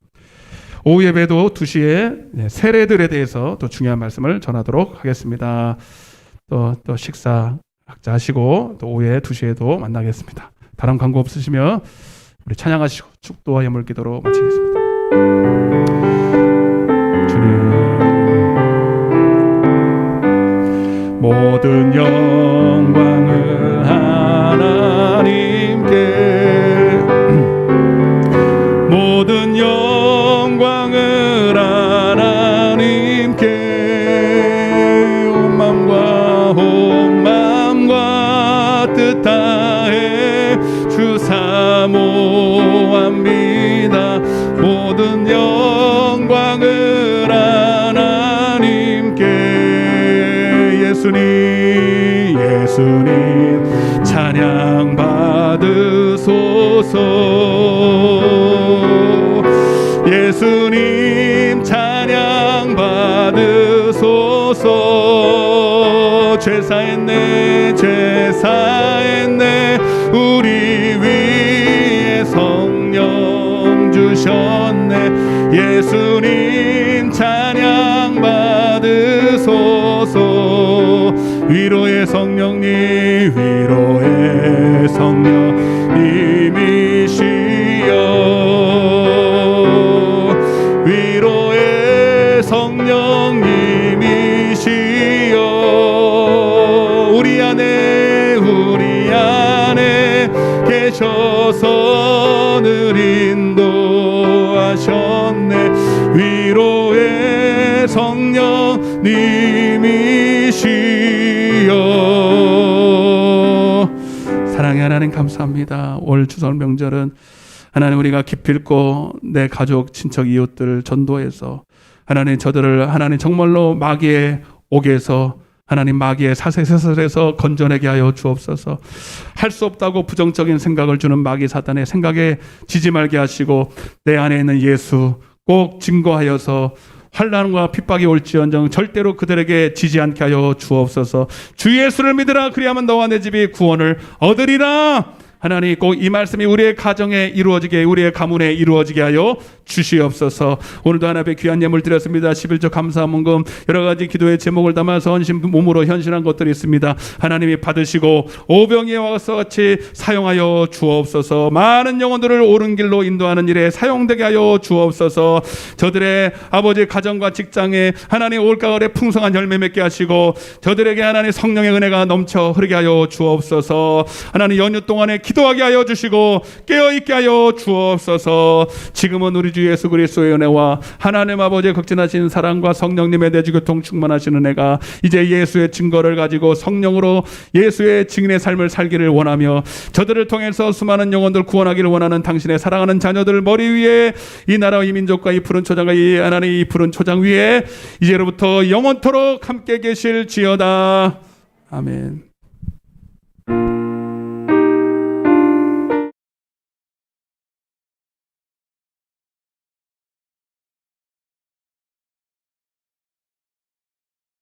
오후 예배도 2시에 세례들에 대해서 또 중요한 말씀을 전하도록 하겠습니다. 또 식사 각자 하시고 또 오후에 2시에도 만나겠습니다. 다른 광고 없으시면 우리 찬양하시고 축도와 예물 기도로 마치겠습니다. 주님 모든 영광을 하나님께, 모든 영광을 하나님께, 온 마음과 뜻 다해 주 사모합니다. 모든 영광을 하나님께. 예수님 찬양 받으소서. 예수님 찬양 받으소서. 죄사했네 우리 위에 성령 주셨네. 예수님 찬양 받으소서. 위로의 성령님이시여, 위로의 성령님이시여, 우리 안에 계셔서 늘 인도하셨네. 위로의 성령님이시여. 사랑의 하나님 감사합니다. 올 추석 명절은 하나님 우리가 기필코 내 가족, 친척, 이웃들 전도해서 하나님 저들을 하나님 정말로 마귀의 옥에서 하나님 마귀의 사세세설에서 건져내게 하여 주옵소서. 할 수 없다고 부정적인 생각을 주는 마귀 사단의 생각에 지지 말게 하시고 내 안에 있는 예수 꼭 증거하여서 환난과 핍박이 올지언정 절대로 그들에게 지지 않게 하여 주옵소서. 주 예수를 믿으라, 그리하면 너와 내 집이 구원을 얻으리라. 하나님 꼭 이 말씀이 우리의 가정에 이루어지게, 우리의 가문에 이루어지게 하여 주시옵소서. 오늘도 하나님 앞에 귀한 예물 드렸습니다. 11조 감사문금 여러 가지 기도의 제목을 담아서 헌신 몸으로 헌신한 것들이 있습니다. 하나님이 받으시고 오병이와 같이 사용하여 주옵소서. 많은 영혼들을 옳은 길로 인도하는 일에 사용되게 하여 주옵소서. 저들의 아버지 가정과 직장에 하나님 올가을에 풍성한 열매 맺게 하시고 저들에게 하나님 성령의 은혜가 넘쳐 흐르게 하여 주옵소서. 하나님 연휴 동안에 기도하게 하여 주시고 깨어있게 하여 주옵소서. 지금은 우리 주 예수 그리스도의 은혜와 하나님 아버지의 극진하신 사랑과 성령님의 내주교통 충만하신 은혜가 이제 예수의 증거를 가지고 성령으로 예수의 증인의 삶을 살기를 원하며 저들을 통해서 수많은 영혼들 구원하기를 원하는 당신의 사랑하는 자녀들 머리 위에 이 나라 이 민족과 이 푸른 초장과 이 하나님 이 푸른 초장 위에 이제로부터 영원토록 함께 계실지어다. 아멘.